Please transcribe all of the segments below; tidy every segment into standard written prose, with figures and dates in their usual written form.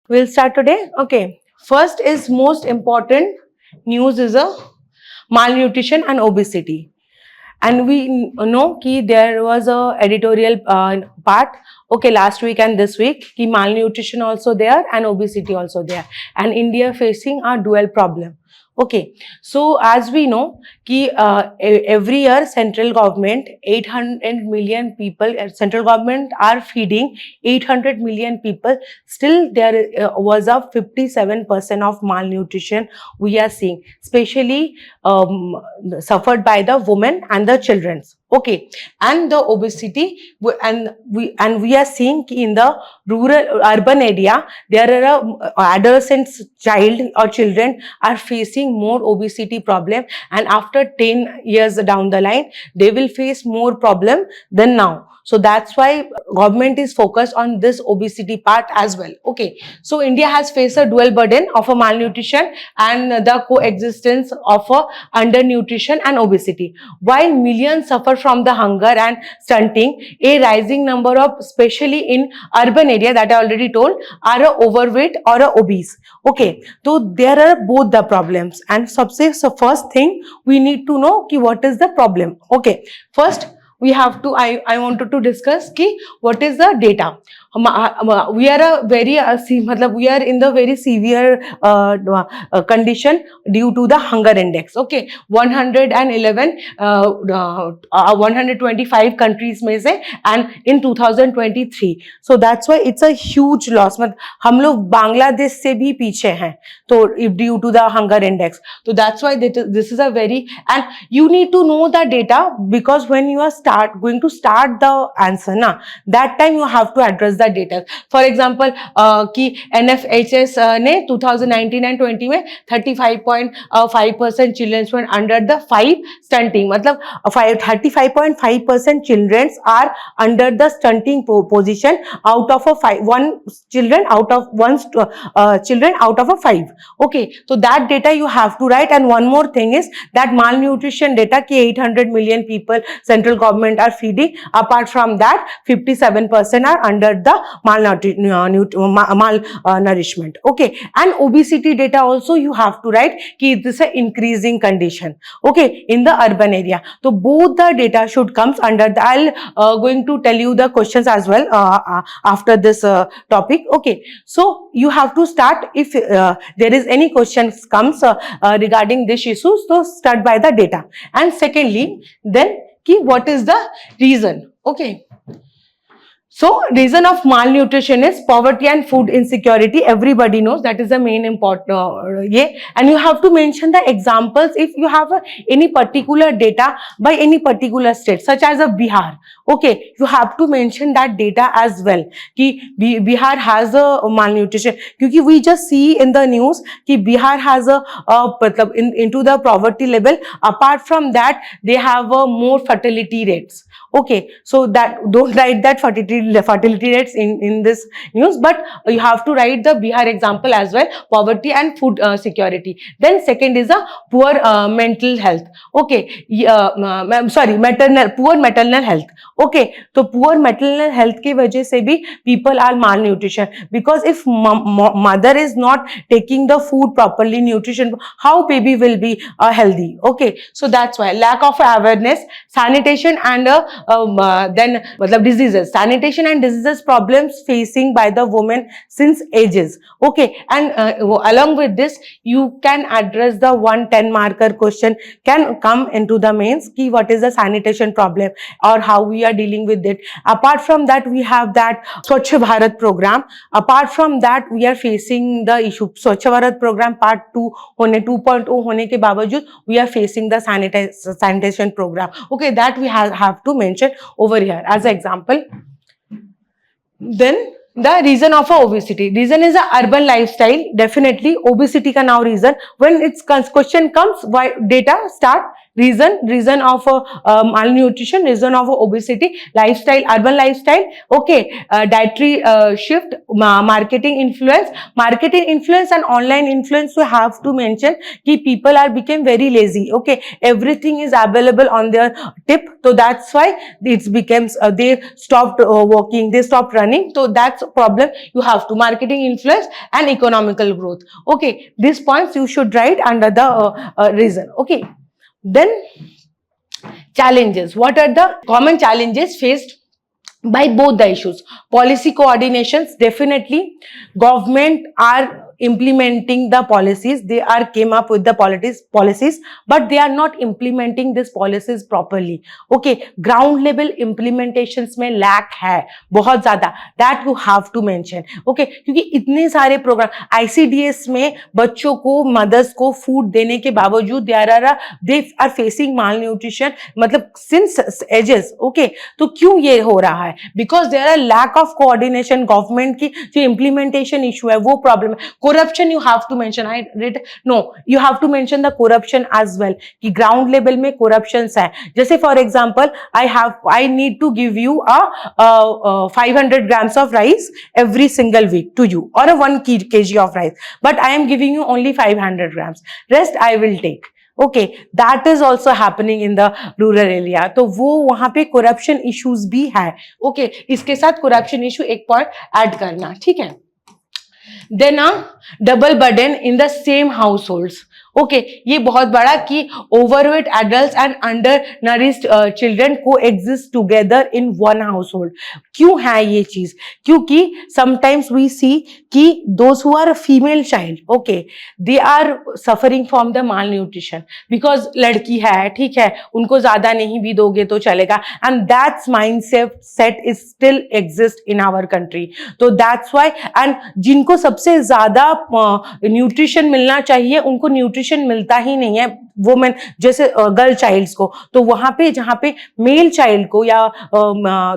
We'll start today. Okay. First is most important news is a malnutrition and obesity. And we know कि there was a editorial part, okay, last week and this week, कि malnutrition also there and obesity also there, and India facing a dual problem. Okay, so as we know कि every year central government 800 million people, central government are feeding 800 million people. Still there was a 57% of malnutrition we are seeing, especially suffered by the women and the children. Okay, and the obesity, and we are seeing in the rural urban area there are adolescents, child or children are facing more obesity problem, and after 10 years down the line they will face more problem than now. So that's why government is focused on this obesity part as well. Okay, so India has faced a dual burden of a malnutrition and the coexistence of a undernutrition and obesity. While millions suffer from the hunger and stunting, a rising number of, especially in urban area that I already told, are overweight or obese. Okay, so there are both the problems, and so first thing we need to know ki what is the problem. Okay, first we have to, I wanted to discuss ki what is the data. We are a very we are in the very severe condition due to the hunger index. Okay, 111 125 countries में से, and in 2023, so that's why it's a huge loss. मतलब हम लोग बांग्लादेश से भी पीछे हैं, तो due to the hunger index, so that's why this is a very, and you need to know the data, because when you are going to start the answer na, that time you have to address the data. For example कि NFHS ने 2019 and 20 में 35.5% children were under the 5 stunting, मतलब 35.5% children are under the stunting position out of a 5, one children out of children out of a 5. Okay, so that data you have to write. And one more thing is that malnutrition data ki 800 million people central government are feeding. Apart from that, 57% are under the malnourishment. Okay, and obesity data also you have to write ki this is an increasing condition. Okay, in the urban area. So both the data should comes under the, I'll going to tell you the questions as well after this topic. Okay, so you have to start, if there is any questions comes regarding this issue, so start by the data. And secondly, then ki what is the reason. Okay, so reason of malnutrition is poverty and food insecurity. Everybody knows that is the main important and you have to mention the examples if you have any particular data by any particular state, such as a Bihar. Okay, you have to mention that data as well कि Bihar has a malnutrition, क्योंकि we just see in the news कि Bihar has a मतलब into the poverty level. Apart from that, they have more fertility rates. Okay, so that don't write that fertility rates in this news, but you have to write the Bihar example as well, poverty and food security. Then second is a poor mental health. Okay, sorry, poor maternal health. Okay, so poor maternal health की वजह से भी people are malnutrition, because if mother is not taking the food properly, nutrition, how baby will be healthy. Okay, so that's why lack of awareness, sanitation and then diseases, sanitation and diseases problems facing by the women since ages. Okay, and along with this you can address the 110 marker question can come into the mains ki what is the sanitation problem or how we are dealing with it. Apart from that, we have that Swachh Bharat program. Apart from that, we are facing the issue Swachh Bharat program part 2 होने 2.0 होने के बावजूद we are facing the sanitation program. Okay, that we have to mention over here as an example. Then the reason of obesity. Reason is a urban lifestyle. Definitely obesity का now reason. When its question comes, why data start reason of malnutrition, reason of obesity, lifestyle, urban lifestyle, okay, dietary shift, marketing influence and online influence. We have to mention कि people are became very lazy, okay, everything is available on their tip, so that's why it becomes they stopped walking, they stopped running, so that's a problem. You have to marketing influence and economical growth, okay, these points you should write under the reason, okay. Then challenges. What are the common challenges faced by both the issues? Policy coordinations, definitely government are implementing the policies, they are came up with the policies, but they are not implementing these policies properly, okay. Ground level implementations में lack है बहुत ज्यादा, that you have to mention, okay, क्योंकि इतने सारे programme ICDS में बच्चों को, मदर्स को फूड देने के बावजूद they are facing malnutrition, मतलब since ages, okay. तो क्यों ये हो रहा है? Because there are lack of coordination, government की जो इम्प्लीमेंटेशन इशू है वो प्रॉब्लम है. corruption you have to mention, I read, no, you have to mention the corruption as well कि ground level में corruptions है. जैसे for example I need to give you a 500 grams of rice every single week to you, or a 1 kg of rice, but I am giving you only 500 grams, rest I will take, okay. That is also happening in the rural area. तो वो वहां पे corruption issues भी है, okay. इसके साथ corruption issue एक point add करना, ठीक है. Then a double burden in the same households, okay. ये बहुत बड़ा कि overweight adults and undernourished children coexist together in one household. क्यों है ये चीज? क्योंकि sometimes we see कि those who are a female child, okay, they are suffering from the malnutrition because लड़की है, ठीक है, उनको ज्यादा नहीं भी दोगे तो चलेगा, and that mindset is still exist in our country. तो that's why, and जिनको सबसे ज्यादा न्यूट्रिशन मिलना चाहिए उनको न्यूट्रिशन मिलता ही नहीं है, वुमेन जैसे गर्ल चाइल्ड्स को, तो वहां पे जहां पे मेल चाइल्ड को या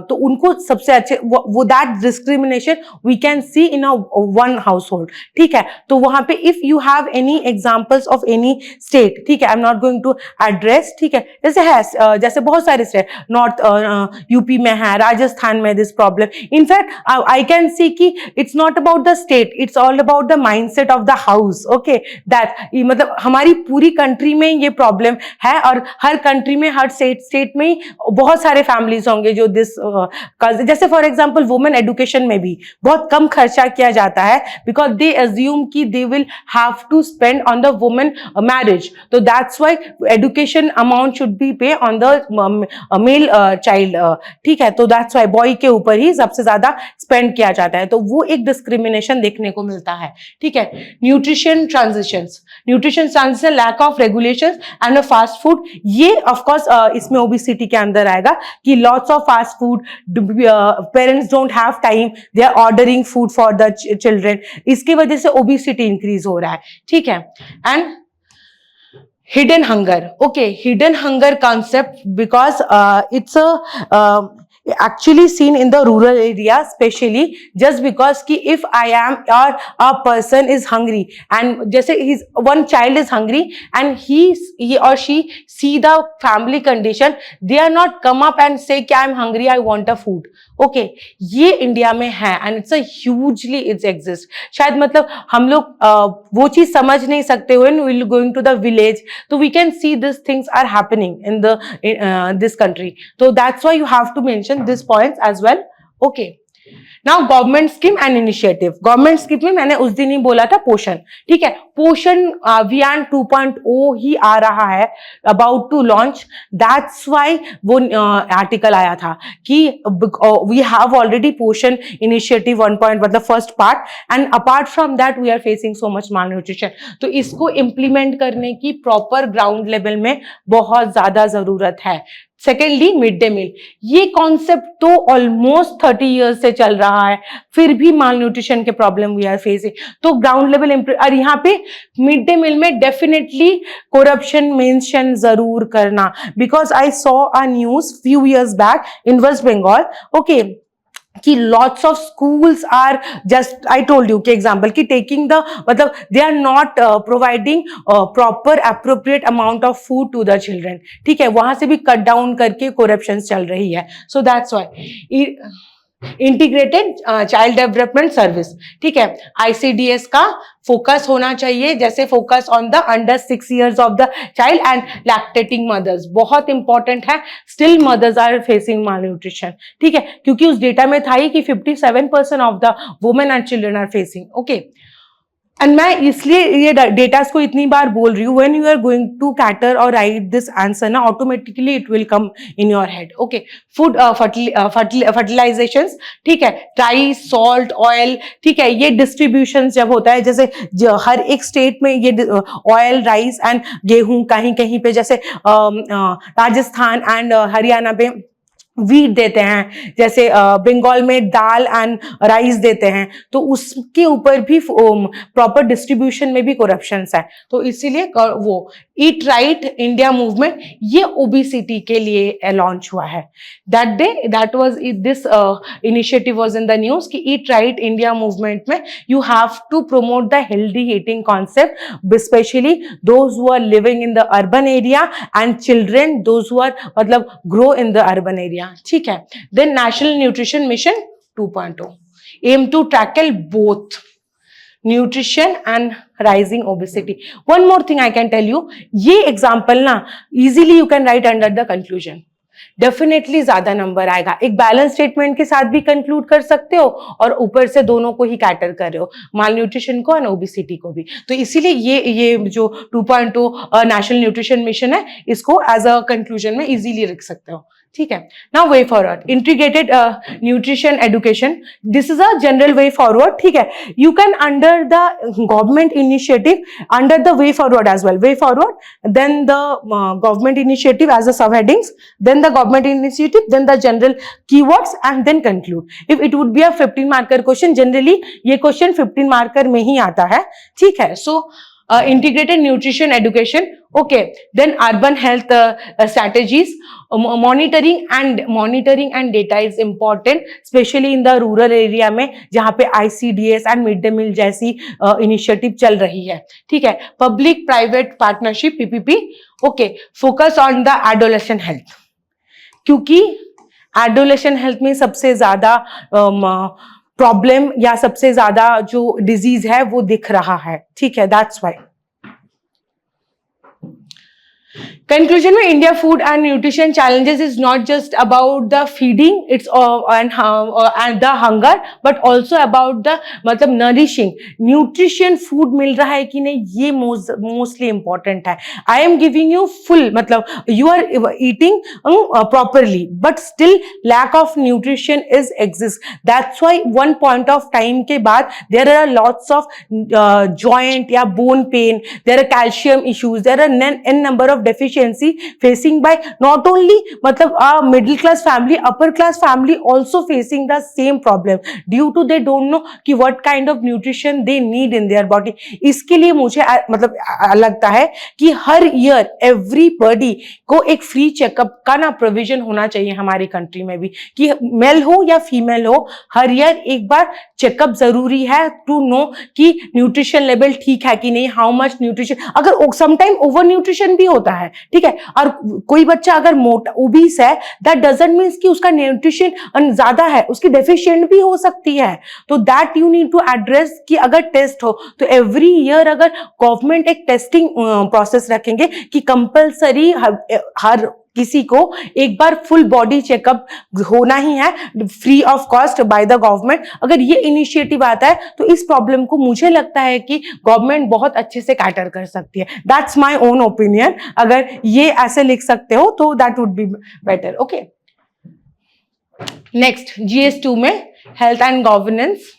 तो उनको सबसे अच्छे वो that discrimination we can see in a one household, ठीक है. तो वहां पे if you have any examples of any state, ठीक है, I am not going to address, ठीक है, जैसे है जैसे बहुत सारे स्टेट, नॉर्थ यूपी में है, राजस्थान में this problem. In fact I can see कि it's not about the state, it's all about the mindset of the house, okay. That मतलब हमारी पूरी कंट्री में ये प्रॉब्लम है, और हर कंट्री में, हर स्टेट में बहुत सारे फैमिलीज होंगे जो दिस जैसे फॉर एग्जांपल वुमेन एजुकेशन में भी बहुत कम खर्चा किया जाता है बिकॉज दे अज्यूम कि they will have to spend on the women marriage, तो that's why education amount should be pay on the male child, ठीक है. तो दैट्स व्हाई बॉय के ऊपर ही सबसे ज्यादा स्पेंड किया जाता है, तो वो एक डिस्क्रिमिनेशन देखने को मिलता है, ठीक है. Nutrition transition, lack of regulation and fast food, ये ऑफ कोर्स इसमें ओबेसिटी के अंदर आएगा कि lots of fast food, parents don't have time, they are ordering food for the children, इसकी वजह से ओबेसिटी इंक्रीज हो रहा है, ठीक है. And hidden hunger, okay, hidden hunger concept because it's a actually seen in the rural area especially, just because ki if I am or a person is hungry and jaise his one child is hungry and he or she see the family condition, they are not come up and say ki I am hungry, I want a food, okay. ये India में है and it's a hugely it exists. शायद मतलब हम लोग वो चीज समझ नहीं सकते when we going to the village, so we can see these things are happening in the this country, so that's why you have to mention these points as well, okay. Now government scheme and initiative, government scheme में मैंने उस दिन ही बोला था पोषण, ठीक है. पोषण अभियान 2.0 ही आ रहा है, about to launch, that's why वो आर्टिकल आया था कि we have already Poshan initiative 1 मतलब first part, and apart from that we are facing so much malnutrition, तो इसको इम्प्लीमेंट करने की प्रॉपर ग्राउंड लेवल में बहुत ज्यादा जरूरत है. सेकेंडली मिड डे मील, ये कॉन्सेप्ट तो ऑलमोस्ट 30 इयर्स से चल रहा है, फिर भी माल न्यूट्रिशन के प्रॉब्लम वी आर फेसिंग, तो ग्राउंड लेवल और यहाँ पे मिड डे मील में डेफिनेटली करप्शन मेंशन जरूर करना, because I saw a news few years back in waste Bengal, okay, कि lots of schools are just I told you के example कि टेकिंग द मतलब they are not providing proper appropriate amount of food to the children, ठीक है, वहां से भी cut down करके करप्शन चल रही है. So that's why integrated child development service, ठीक है, ICDS का फोकस होना चाहिए, जैसे focus on the under 6 years of the child and lactating mothers, बहुत इंपॉर्टेंट है. Still mothers are facing malnutrition, ठीक है, क्योंकि उस डेटा में था ही कि 57% of the women and children are facing. Okay, and मैं इसलिए ये डेटा को इतनी बार बोल रही हूँ, when you are going to cater और राइट दिस आंसर ना, automatically it will come in your head. Okay, food fertilisations, ठीक है, राइस, सॉल्ट, ऑयल, ठीक है, ये डिस्ट्रीब्यूशन जब होता है, जैसे हर एक स्टेट में ये ऑयल, राइस एंड गेहूं, कहीं कहीं पे जैसे राजस्थान एंड हरियाणा पे वीट देते हैं, जैसे बंगाल में दाल एंड राइस देते हैं, तो उसके ऊपर भी प्रॉपर डिस्ट्रीब्यूशन में भी करप्शंस है. तो इसीलिए वो ईट राइट इंडिया मूवमेंट ये ओबेसिटी के लिए लॉन्च हुआ है. That day that was this initiative was in the news कि ईट राइट इंडिया मूवमेंट में you have to promote the healthy eating concept, specially those who are living in the urban area and children those who are मतलब grow in the urban area, ठीक है. Then national nutrition mission 2.0 aim to tackle both nutrition and rising obesity. One more thing I can tell you, ये example ना easily you can write under the conclusion, definitely ज्यादा number आएगा. एक balance statement के साथ भी conclude कर सकते हो और ऊपर से दोनों को ही कैटर कर रहे हो, माल न्यूट्रिशन को और ओबेसिटी को भी. तो इसीलिए ये जो 2.0 नेशनल न्यूट्रिशन मिशन है, इसको एज अ कंक्लूजन में इजीली रख सकते हो, ठीक है. Now way forward, integrated nutrition education, this is a general way forward, ठीक है. You can under the government initiative under the way forward as well, way forward, then the government initiative as the sub headings, then the government initiative, then the general keywords and then conclude. If it would be a 15 marker question, generally ये question 15 marker में ही आता है, ठीक है. So integrated nutrition education, okay, then urban health strategies, monitoring and data is important, especially in the rural area में जहाँ पे ICDS and mid day meal जैसी initiative चल रही है, ठीक है. public private partnership PPP, okay, focus on the adolescent health, क्योंकि एडोलेशन हेल्थ में सबसे ज्यादा प्रॉब्लम या सबसे ज्यादा जो डिजीज है वो दिख रहा है, ठीक है. दैट्स व्हाई कंक्लूजन में India food and nutrition challenges is not just about the feeding its and the hunger, but also about the मतलब नरिशिंग, न्यूट्रिशन फूड मिल रहा है कि नहीं, ये मोस्टली इंपॉर्टेंट है. I am giving you full मतलब you are eating properly but still lack of nutrition is exist. That's why one point of time के बाद there are lots of joint या bone pain, there are calcium issues, there are an number of deficiency facing by not only matlab a middle class family, upper class family also facing the same problem due to they don't know कि what kind of nutrition they need in their body. इसके लिए मुझे मतलब लगता है कि हर year everybody को एक फ्री चेकअप का ना प्रोविजन होना चाहिए हमारी कंट्री में भी, कि मेल हो या फीमेल हो, हर ईयर एक बार चेकअप जरूरी है टू नो कि न्यूट्रिशन लेवल ठीक है कि नहीं, हाउ मच न्यूट्रिशन. अगर समटाइम ओवर न्यूट्रिशन भी होता है, ठीक है, और कोई बच्चा अगर मोटा ओबीस है, दैट डजंट मीन्स कि उसका न्यूट्रिशन ज्यादा है, उसकी डेफिशिएंट भी हो सकती है. तो that you need to address कि अगर टेस्ट हो तो एवरी ईयर अगर गवर्नमेंट एक टेस्टिंग प्रोसेस रखेंगे कि कंपलसरी हर किसी को एक बार फुल बॉडी चेकअप होना ही है free of cost by the government. अगर ये इनिशिएटिव आता है तो इस प्रॉब्लम को मुझे लगता है कि गवर्नमेंट बहुत अच्छे से कैटर कर सकती है. That's my own opinion. अगर ये ऐसे लिख सकते हो तो that would be better. Okay, next GS2 में हेल्थ एंड गवर्नेंस.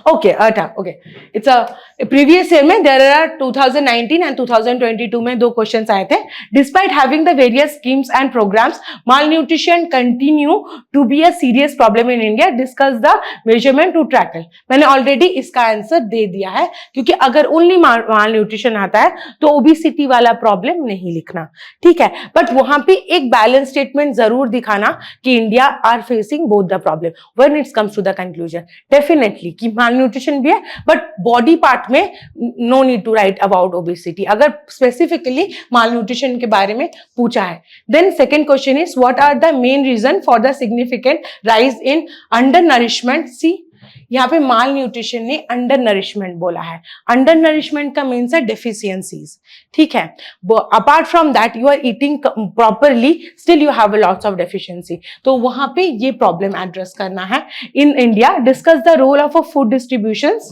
ओके अच्छा okay it's a previous year में देयर आर 2019 एंड 2022 में दो क्वेश्चंस आए थे. Despite having the various schemes and programmes malnutrition continue to be a serious problem in India. Discuss the measurement to tackle. मैंने already इसका answer दे दिया है क्योंकि अगर ओनली माल न्यूट्रिशन आता है तो ओबेसिटी वाला प्रॉब्लम नहीं लिखना. ठीक है, बट वहां पे एक बैलेंस स्टेटमेंट जरूर दिखाना कि India are facing both the problem when it's comes to the conclusion. Definitely कि माल न्यूट्रिशन भी है बट बॉडी पार्ट में no need to write about obesity अगर स्पेसिफिकली माल न्यूट्रिशन के बारे में पूछा है. Then second question is what are the main reason for the significant rise in undernourishment. See यहाँ पे माल न्यूट्रिशन ने अंडर नरिशमेंट बोला है. अंडर नरिशमेंट का मीन्स है डेफिशिएंसीज. ठीक है, apart from that you are eating properly still you have lots of deficiency. तो वहां पे ये प्रॉब्लम एड्रेस करना है. In India discuss the role of a food distributions.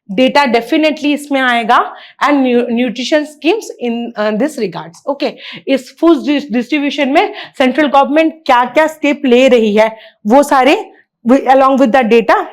Data definitely इसमें आएगा and nutrition schemes in this regards. Okay, इस food distribution में सेंट्रल गवर्नमेंट क्या क्या स्टेप ले रही है वो सारे along with the data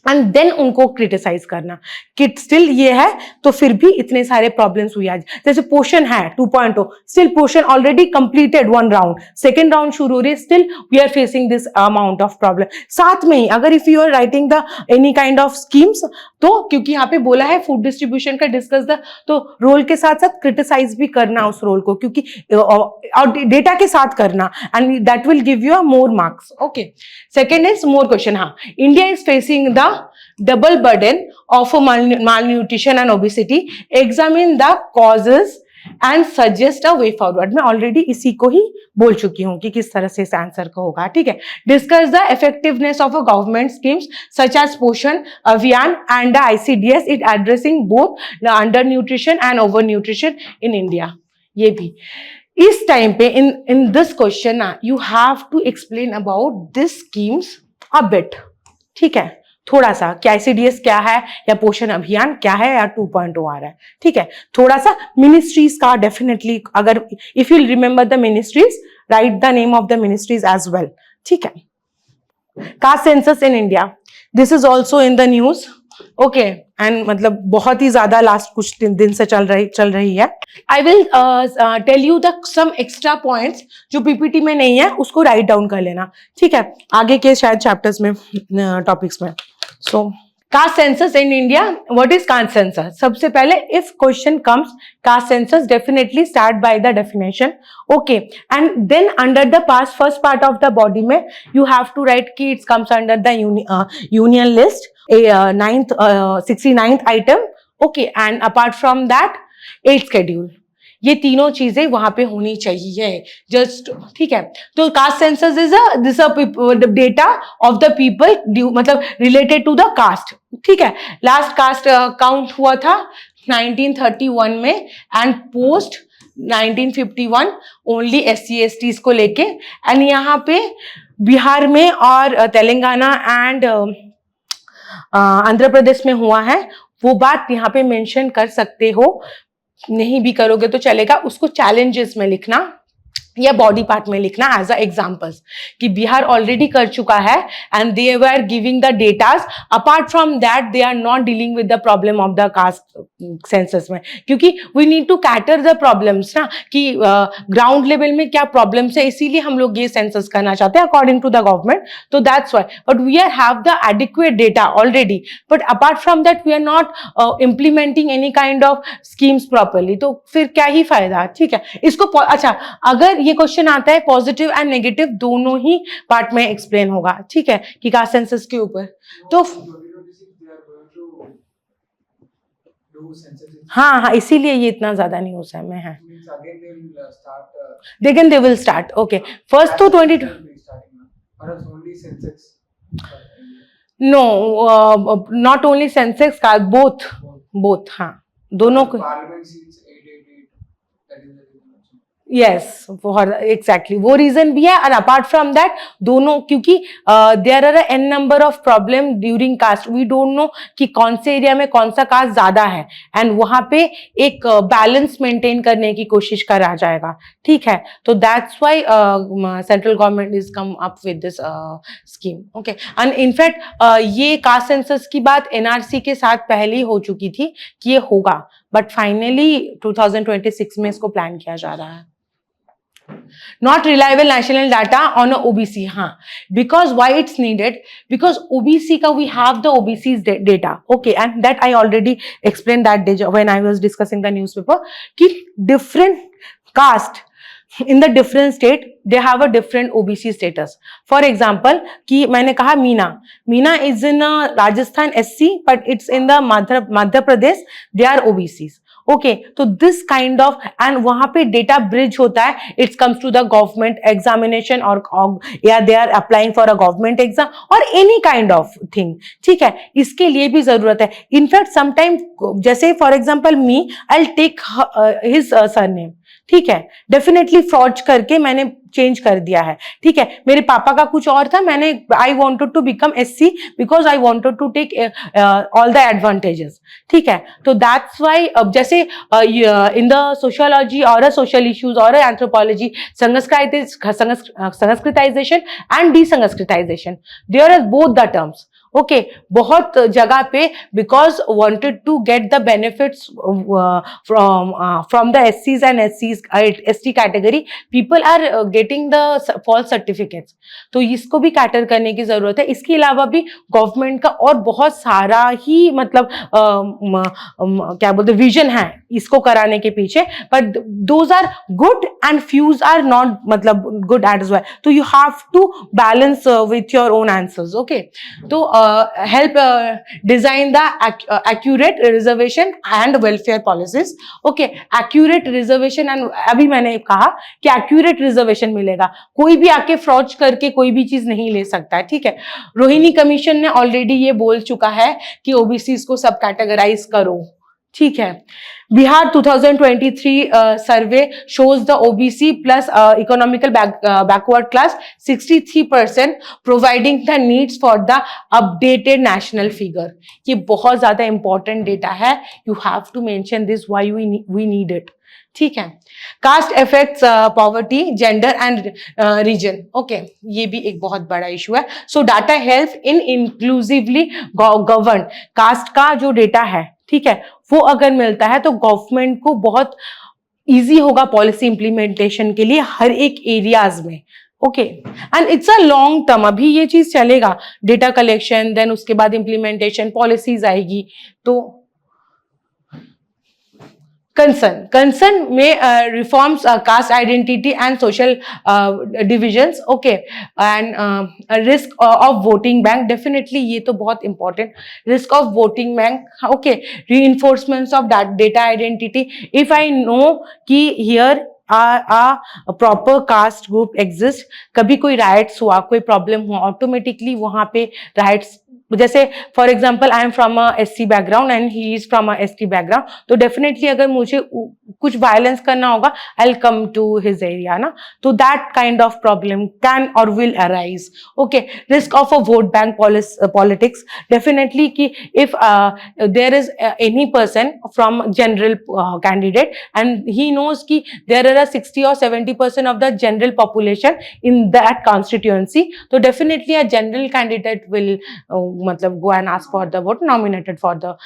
and then उनको क्रिटिसाइज करना कि स्टिल ये है तो फिर भी इतने सारे प्रॉब्लम्स हुई आज. जैसे पोषण है 2.0 still Poshan already completed one round, second round शुरू हो रही है, still we are facing this amount of problem. साथ में ही अगर if you are writing the any kind of schemes तो क्योंकि यहाँ पे बोला है फूड डिस्ट्रीब्यूशन का डिस्कस द, तो रोल के साथ साथ क्रिटिसाइज भी करना उस रोल को क्योंकि और डेटा के साथ करना and that will give you a more marks. Okay, second is more question. हाँ, India is facing the double burden of malnutrition and obesity. Examine the causes and suggest a way forward. मैं already इसी को ही बोल चुकी हूँ कि किस तरह से इस आंसर को होगा. ठीक है, discuss the effectiveness of a government schemes such as Poshan Abhiyaan and the ICDS it addressing both the undernutrition and overnutrition in India. ये भी इस टाइम पे in this question you have to explain about this schemes a bit. ठीक है, थोड़ा सा कि ICDS क्या है या पोषण अभियान क्या है या 2.0 आ रहा है. ठीक है, थोड़ा सा मिनिस्ट्रीज का डेफिनेटली अगर if you remember the ministries write the name of the ministries as well. ठीक है, caste census in India this is also in the news. Okay, and मतलब बहुत ही ज्यादा लास्ट कुछ दिन से चल रही है. I will tell you the some extra points जो PPT में नहीं है उसको राइट डाउन कर लेना. ठीक है, आगे के शायद चैप्टर्स में टॉपिक्स में. So caste census in India, what is caste census? सबसे पहले if question comes caste census definitely start by the definition. Okay, and then under the pass first part of the body में you have to write कि it's comes under the union list 69th item. Okay, and apart from that 8th schedule. ये तीनों चीजें वहां पे होनी चाहिए just. ठीक है, तो caste census is this data of the people मतलब रिलेटेड टू द कास्ट. ठीक है, लास्ट कास्ट काउंट हुआ था 1931 में एंड पोस्ट 1951 ओनली SC/STs को लेके. एंड यहाँ पे बिहार में और तेलंगाना एंड आंध्र प्रदेश में हुआ है. वो बात यहाँ पे मेंशन कर सकते हो, नहीं भी करोगे तो चलेगा. उसको चैलेंजेस में लिखना या बॉडी पार्ट में लिखना एज अ एग्जाम्पल्स कि बिहार ऑलरेडी कर चुका है and they were giving the datas. Apart from that they are not dealing with the problem of the caste census में क्योंकि we need to cater the problems ना कि ग्राउंड लेवल में क्या प्रॉब्लम्स है, इसीलिए हम लोग ये सेंसस करना चाहते हैं अकॉर्डिंग टू द गवर्नमेंट. तो that's why, but we are have the adequate data already, but apart from that we are not implementing any kind of schemes properly. तो फिर क्या ही फायदा. ठीक है, इसको अच्छा अगर ये क्वेश्चन आता है पॉजिटिव एंड नेगेटिव दोनों ही पार्ट में एक्सप्लेन होगा. ठीक है, कि कास्ट सेंसस के ऊपर. तो हाँ, इसीलिए ये इतना ज्यादा न्यूज है में है. They will start. Okay, first तो 22 नो नॉट ओनली सेंसेक्स का बोथ. हाँ, दोनों को यस, फॉर एग्जैक्टली वो रीजन भी है। एंड अपार्ट फ्रॉम दैट दोनों, क्योंकि there are an number of problem during caste, we don't know कि कौन से एरिया में कौन सा कास्ट ज्यादा है, एंड वहां पे एक बैलेंस मेंटेन करने की कोशिश करा जाएगा, ठीक है। तो that's why central government is come up with this scheme, okay. And in fact ये कास्ट सेंसस की बात एनआरसी के साथ पहले ही हो चुकी थी कि ये होगा, बट फाइनली 2026 में इसको प्लान किया जा रहा है। Not reliable national data on a OBC, हाँ, because why it's needed? Because OBC का we have the OBC's data, okay, and that I already explained that when I was discussing the newspaper कि different caste in the different state they have a different OBC status. For example कि मैंने कहा Meena is in Rajasthan SC but it's in the Madhya Pradesh they are OBCs. Okay, तो this kind of, and वहां पे data breach होता है, it's comes to the government examination और या they are applying for a government exam और any kind of thing, ठीक है, इसके लिए भी जरूरत है। इनफैक्ट समटाइम जैसे for example me I take his surname, ठीक है, डेफिनेटली फ्रॉड करके मैंने चेंज कर दिया है, ठीक है। मेरे पापा का कुछ और था, मैंने I wanted to become SC because I wanted to take all the advantages, ठीक है। तो दैट्स व्हाई जैसे इन द सोशियोलॉजी और सोशल इश्यूज और anthropology sanskritisation and desanskritisation, there are both the terms, okay. बहुत जगह पे because wanted to get the benefits from the एससीज and ST category, people are getting the false certificates, तो इसको भी cater करने की जरूरत है। इसके अलावा भी गवर्नमेंट का और बहुत सारा ही मतलब क्या बोलते विजन है इसको कराने के पीछे, but those are good and few are not मतलब गुड एज वेल, तो you have to balance with your own answers, okay. तो help design the accurate reservation and welfare policies, okay। accurate reservation, and अभी मैंने कहा कि accurate reservation मिलेगा, कोई भी आके फ्रॉड करके कोई भी चीज नहीं ले सकता है, ठीक है। रोहिणी कमीशन ने ऑलरेडी ये बोल चुका है कि ओबीसीज को सब कैटेगराइज करो, ठीक है। बिहार 2023 सर्वे shows the OBC plus economical backward class 63% providing the needs for the updated national figure. ये बहुत ज्यादा important data है, you have to mention this why we need it, ठीक है। Caste affects poverty, gender and region, okay, ये भी एक बहुत बड़ा इशू है। So data help in inclusively govern, caste का जो डेटा है, ठीक है, वो अगर मिलता है तो गवर्नमेंट को बहुत इजी होगा पॉलिसी इंप्लीमेंटेशन के लिए हर एक एरियाज में, okay. And it's a long term, अभी ये चीज चलेगा, डेटा कलेक्शन, देन उसके बाद इंप्लीमेंटेशन, पॉलिसीज आएगी, तो concern में reforms caste identity and social divisions, okay, and risk of voting bank, definitely ये तो बहुत important, risk of voting bank, okay, reinforcements of that data identity, if I know कि here a proper caste group exist, कभी कोई riots हुआ, कोई problem हुआ, automatically वहाँ पे riots, जैसे for example I am from a SC background and he is from a ST background, तो डेफिनेटली अगर मुझे कुछ वायलेंस करना होगा I will come to his area ना, तो that kind of problem can और will arise, okay. Risk of a vote bank politics, definitely कि if there is any person from general candidate and he knows कि there are 60 or 70% of the general population in that constituency, तो definitely a general candidate will मतलब go and ask for the vote, nominated for the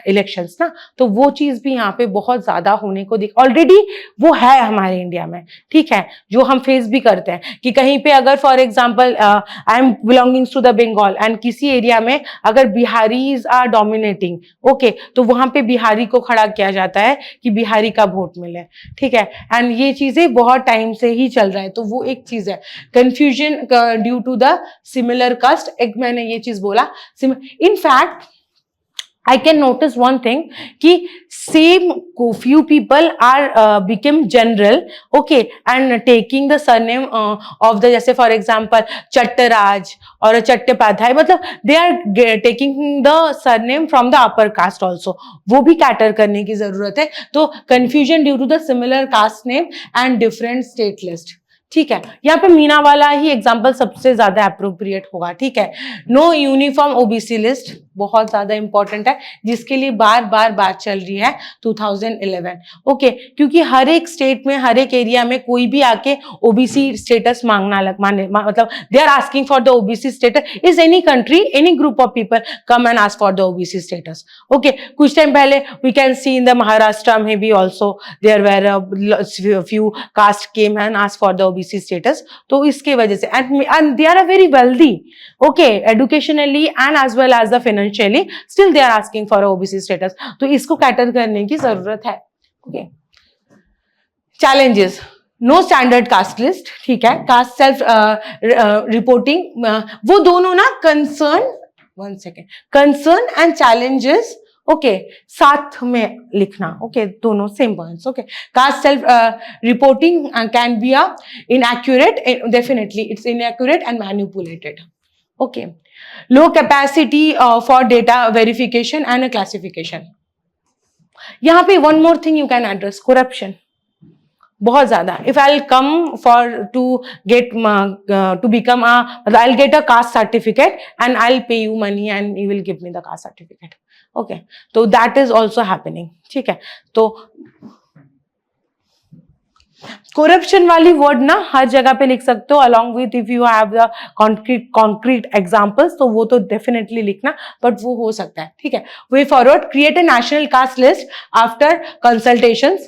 elections ना, तो वो चीज भी यहाँ पे बहुत ज्यादा होने को ऑलरेडी वो है हमारे इंडिया में, ठीक है, जो हम फेस भी करते हैं कि कहीं पे अगर for example I am belonging to the Bengal and किसी एरिया में अगर बिहारीज आर डोमिनेटिंग, ओके, तो वहां पे बिहारी को खड़ा किया जाता है कि बिहारी का वोट मिले, ठीक है। एंड ये चीजें बहुत टाइम से ही चल रहा है, तो वो एक चीज है। Confusion due to the similar caste, एक मैंने ये चीज बोला, in fact I can notice one thing कि same few people are became general, okay, and taking the surname of the, जैसे for example चट्टराज और चट्टोपाध्याय, मतलब they are taking the surname from the upper caste also, वो भी cater करने की जरूरत है. तो confusion due to the similar caste name and different state list. ठीक है, यहाँ पे मीना वाला ही एग्जाम्पल सबसे ज्यादा अप्रोप्रिएट होगा. ठीक है, नो यूनिफॉर्म ओबीसी लिस्ट बहुत ज्यादा इंपॉर्टेंट है, जिसके लिए बार बार बात चल रही है 2011. ओके, क्योंकि हर एक स्टेट में, हर एक एरिया में कोई भी आके ओबीसी स्टेटस मांगना मतलब they are asking for the OBC status. Is any country, any group of people come and ask for the OBC status. Okay, कुछ टाइम पहले we can see in the Maharashtra में भी also there were few caste came and ask for the OBC status. तो इसके वजह से and they are very wealthy, okay, educationally and as well as the financially, still they are asking for OBC status. तो इसको कैटर करने की जरूरत है. Okay, challenges, no standard caste list. ठीक है, कास्ट सेल्फ रिपोर्टिंग, वो दोनों ना concern, one second, concern and challenges, okay, साथ में लिखना. ओके, दोनों same points. Okay, caste self reporting can be inaccurate, definitely it's inaccurate and manipulated. Okay, low capacity for data verification and classification. यहाँ पे one more thing you can address, corruption. बहुत ज्यादा. If I'll come for to get to become I'll get a caste certificate and I'll pay you money and you will give me the caste certificate. Okay, so that is also happening. ठीक है, तो corruption वाली word ना हर जगह पे लिख सकते हो, along with if you have the concrete examples, तो वो तो definitely लिखना, but वो हो सकता है. ठीक है, way forward, create a national caste list after consultations.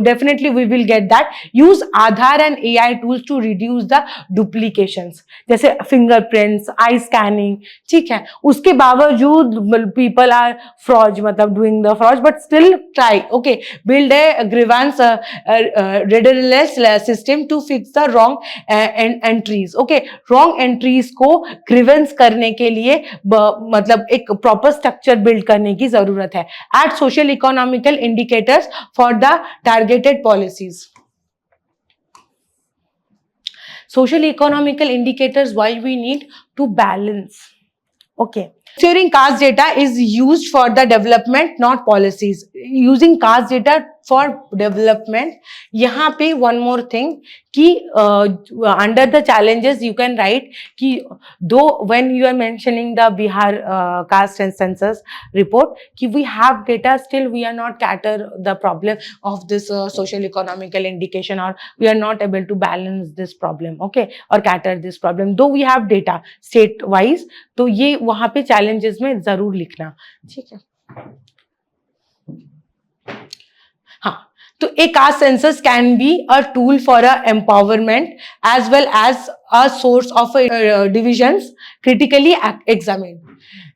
Definitely we will get that. Use Aadhaar and AI tools to reduce the duplications, जैसे fingerprints, eye scanning. ठीक है, उसके बावजूद people are fraud, मतलब doing the fraud, but still try. Okay, build a grievance redress system to fix the wrong entries. Okay, wrong entries को grievance करने के लिए मतलब एक proper structure build करने की जरूरत है. Add social economical indicators for the targeted policies. Social economical indicators, why we need to balance. Okay, ensuring caste data is used for the development, not policies. Using caste data for development. यहाँ पे one more thing कि under the challenges you can write कि though when you are mentioning the Bihar caste and census report कि we have data, still we are not cater the problem of this social economical indication, or we are not able to balance this problem. Okay, or cater this problem though we have data state wise. तो ये वहाँ पे challenges में जरूर लिखना. ठीक है, हाँ, तो a caste census can be a tool for a empowerment as well as a source of divisions critically examined.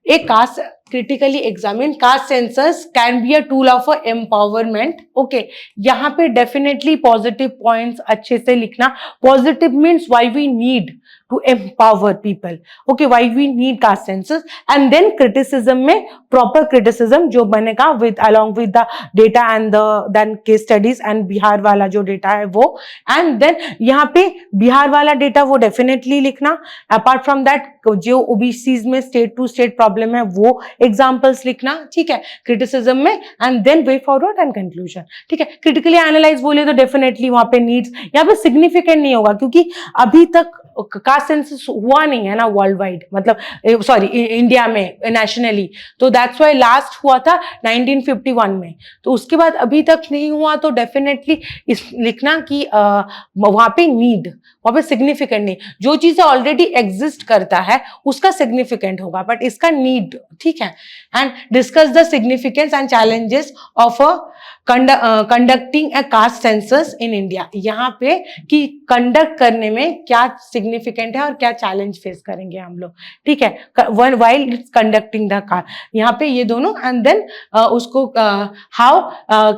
A caste critically examined caste census can be a tool of empowerment. Okay, यहाँ पे definitely positive points अच्छे से लिखना. Positive means why we need to empower people. Okay, why we need caste census, and then criticism में proper criticism जो मैंने कहा with along with the data and the then case studies and Bihar वाला जो data है वो, and then यहाँ पे बिहार वाला data वो definitely लिखना. Apart from that जो OBCs में state to state problem है वो examples लिखना. ठीक है, criticism में, and then way forward and conclusion. ठीक है, critically analyze बोले तो definitely वहाँ पे needs, यहाँ पे significant नहीं होगा क्योंकि अभी तक कास्ट सेंसस हुआ नहीं है ना वर्ल्ड वाइड, मतलब सॉरी इंडिया में नेशनली. तो दैट्स व्हाई लास्ट हुआ था 1951 में, तो उसके बाद अभी तक नहीं हुआ. तो डेफिनेटली इस लिखना कि वहां पे नीड, वहां पे सिग्निफिकेंट नहीं. जो चीजें ऑलरेडी एग्जिस्ट करता है उसका सिग्निफिकेंट होगा, बट इसका नीड. ठीक है, and discuss the significance and challenges of a conducting a cast census in India, यहाँ पे कि कंडक्ट करने में क्या सिग्निफिकेंट है और क्या चैलेंज फेस करेंगे हम लोग, ठीक है, while it's conducting the car, यहाँ पे ये दोनों, एंड देन उसको how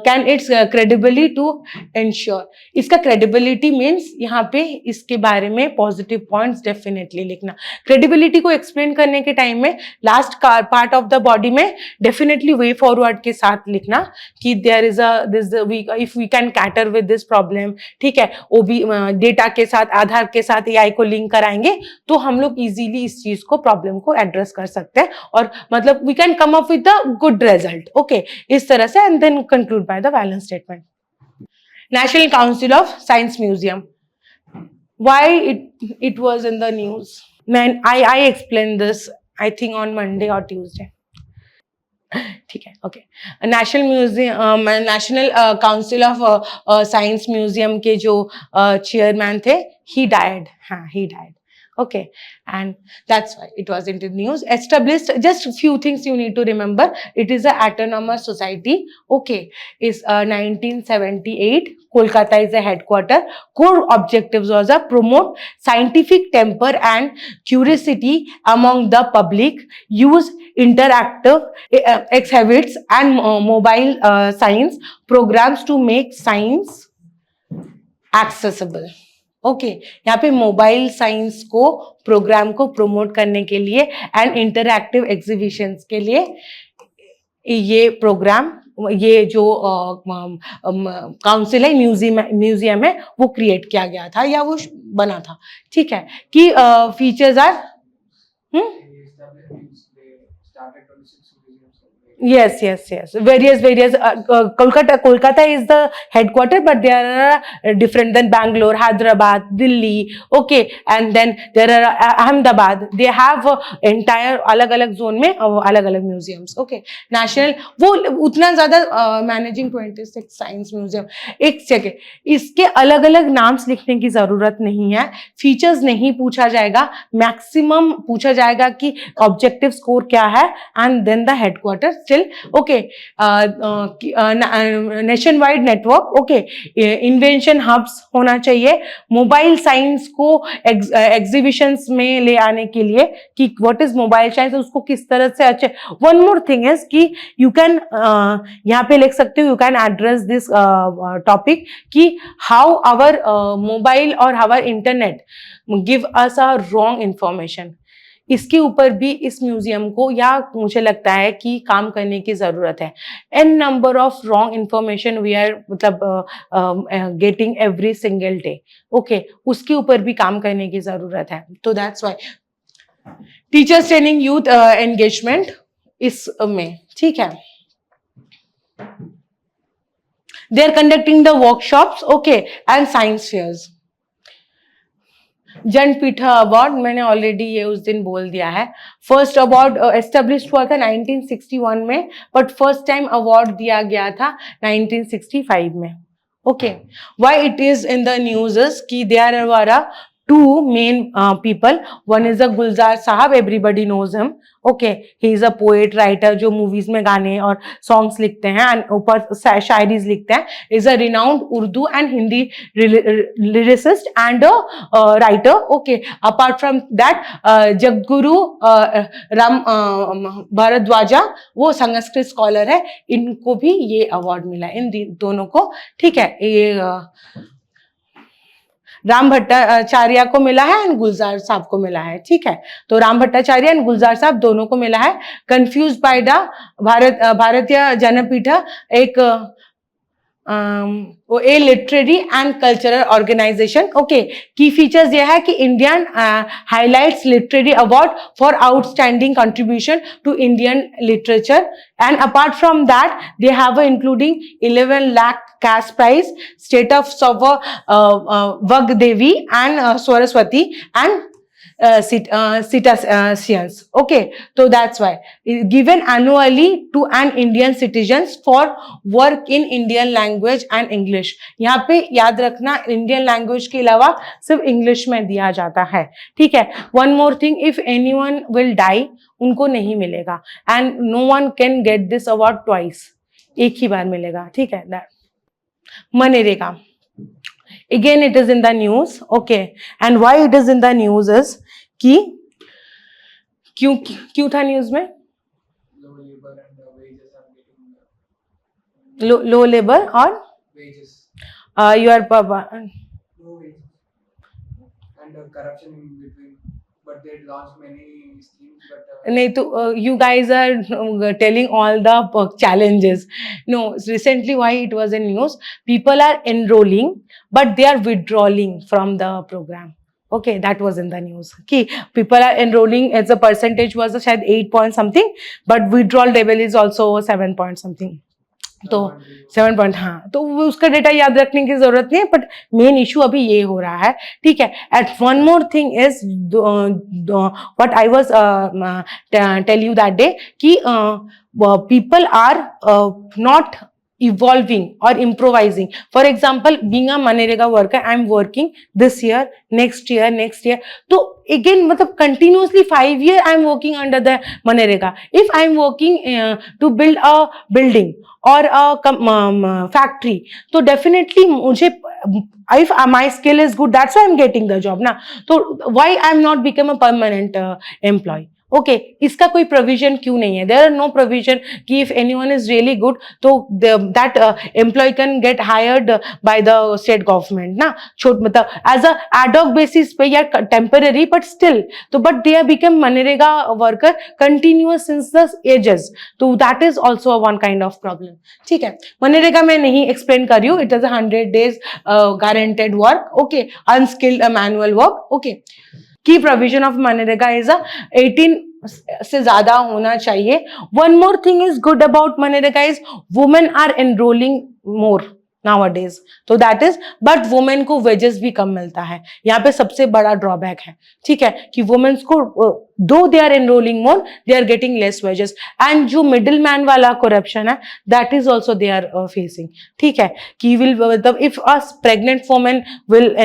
can its credibility to ensure, इसका क्रेडिबिलिटी मीन्स यहाँ पे इसके बारे में पॉजिटिव पॉइंट्स डेफिनेटली लिखना। क्रेडिबिलिटी को एक्सप्लेन करने के टाइम में last part of the body में डेफिनेटली वे फॉरवर्ड के साथ लिखना कि there is a this if we can cater with this problem, ठीक है, ओबी डेटा के साथ, आधार के साथ एआई को लिंक कराएंगे तो हम लोग इजीली इस चीज को, प्रॉब्लम को एड्रेस कर सकते हैं और मतलब we can come up with the good result, okay, इस तरह से, and then conclude by the balance statement. National Council of Science Museum. Why it was in the news? Man, I explained this I think on Monday or Tuesday. ठीक है, okay. National museum, national council of science museum के जो chairman थे, he died. हाँ, he died. Okay, and that's why it was in the news. Established, just few things you need to remember. It is a autonomous society. Okay, is 1978. Kolkata is the headquarter. Core objectives was a promote scientific temper and curiosity among the public. Use interactive exhibits and mobile science programs to make science accessible. Okay, यहाँ पे mobile science को, programme को promote करने के लिए and interactive exhibitions के लिए ये प्रोग्राम, ये जो काउंसिल है, म्यूजियम है, वो क्रिएट किया गया था या वो बना था, ठीक है, कि features are yes, various Kolkata is the headquarter, but there are different than Bangalore, Hyderabad, Delhi, okay, and then there are Ahmedabad, they have entire अलग-अलग जोन में अलग-अलग म्यूजियम्स, ओके। नेशनल वो उतना ज्यादा मैनेजिंग 26 साइंस म्यूजियम, एक second, इसके अलग-अलग नाम्स लिखने की जरूरत नहीं है, फीचर्स नहीं पूछा जाएगा, मैक्सिमम पूछा जाएगा कि ऑब्जेक्टिव स्कोर क्या है, and then the headquarter, okay, nationwide network, okay, invention hubs होना चाहिए, मोबाइल साइंस को एग्जीबिशंस में ले आने के लिए कि व्हाट इज मोबाइल साइंस, उसको किस तरह से अच्छे, वन मोर थिंग इज कि यू कैन यहाँ पे लिख सकते हो, you can address this topic कि हाउ आवर मोबाइल और our internet give us a wrong information, इसके ऊपर भी इस म्यूजियम को, या मुझे लगता है कि काम करने की जरूरत है। An number of wrong information we are मतलब getting every single day, okay, उसके ऊपर भी काम करने की जरूरत है। तो that's why teachers training, youth engagement इस में, ठीक है, they are conducting the workshops, okay, and science fairs. Jnanpith award मैंने ऑलरेडी ये उस दिन बोल दिया है। फर्स्ट अवार्ड एस्टेब्लिश हुआ था 1961 में, बट फर्स्ट टाइम अवार्ड दिया गया था 1965 में, okay. Why it is in the news कि there were two main people. One is a Gulzar Sahab, everybody knows him. Okay, he is a poet, writer जो movies में गाने और songs लिखते हैं and ऊपर शायरीज लिखते हैं. Is a renowned Urdu and Hindi lyricist and a writer. Okay, apart from that, जगगुरु Ram भारद्वाजा वो संस्कृत स्कॉलर है, इनको भी ये अवार्ड मिला, इन दोनों को, ठीक है। ये राम भट्टाचार्य को मिला है एंड गुलजार साहब को मिला है, ठीक है। तो राम भट्टाचार्य एंड गुलजार साहब दोनों को मिला है। Confuse by the Bharatiya Jnanpith एक a literary and cultural organization, okay. Key features ये है कि Indian highlights literary award for outstanding contribution to Indian literature, and apart from that they have including 11 lakh cash prize, state of Vagdevi and Saraswati and citizens, okay. So that's why given annually to an Indian citizens for work in Indian language and English. यहाँ पे याद रखना Indian language के अलावा सिर्फ English में दिया जाता है, ठीक है। One more thing, if anyone will die उनको नहीं मिलेगा, and no one can get this award twice. एक ही बार मिलेगा, ठीक है. MNREGA, again it is in the news, okay, and why it is in the news is कि क्यों क्यों था न्यूज में? लो लेबर और your no wages and corruption in between, but they launched many schemes, but नहीं तो you guys are telling all the challenges. No, recently why it was in news, people are enrolling but they are withdrawing from the program. Okay, that was in the news कि people are enrolling as a percentage was शायद 8 point something, but withdrawal level is also 7 point something. तो 7 point, हाँ, तो उसका data याद रखने की जरूरत नहीं है, बट मेन इशू अभी ये हो रहा है, ठीक है. At one more thing is what I was tell you that day कि people are not evolving or improvising. For example, being a MNREGA worker, I am working this year, next year. तो again मतलब continuously 5 years I am working under the MNREGA. If I am working to build a building or a factory, तो definitely मुझे, if my skill is good, that's why I'm getting the job ना. तो why I'm not become a permanent employee? Okay, इसका कोई provision क्यों नहीं है? There are no provision कि if anyone is really good तो that employ can get hired by the state government ना. छोट मतलब एज अ एडॉक बेसिस पे या टेम्पररी, बट स्टिल तो but they are become MNREGA worker continuous since the ages. तो that is also one kind of problem. ठीक है, मनरेगा में नहीं एक्सप्लेन कर रही हूँ. It is 100 days guaranteed work. Okay, unskilled manual work. Okay, key provision of MNREGA is 18 से ज्यादा होना चाहिए. One more thing is good about MNREGA is women are enrolling more nowadays, तो दैट इज, बट वुमेन को wages भी कम मिलता है. यहाँ पे सबसे बड़ा ड्रॉबैक है, ठीक है, कि वुमेन्स को दो they are enrolling more, they are getting less wages. And जो मिडिल मैन वाला करप्शन है, that is also they are facing. ठीक है, कि विल मतलब if a pregnant women will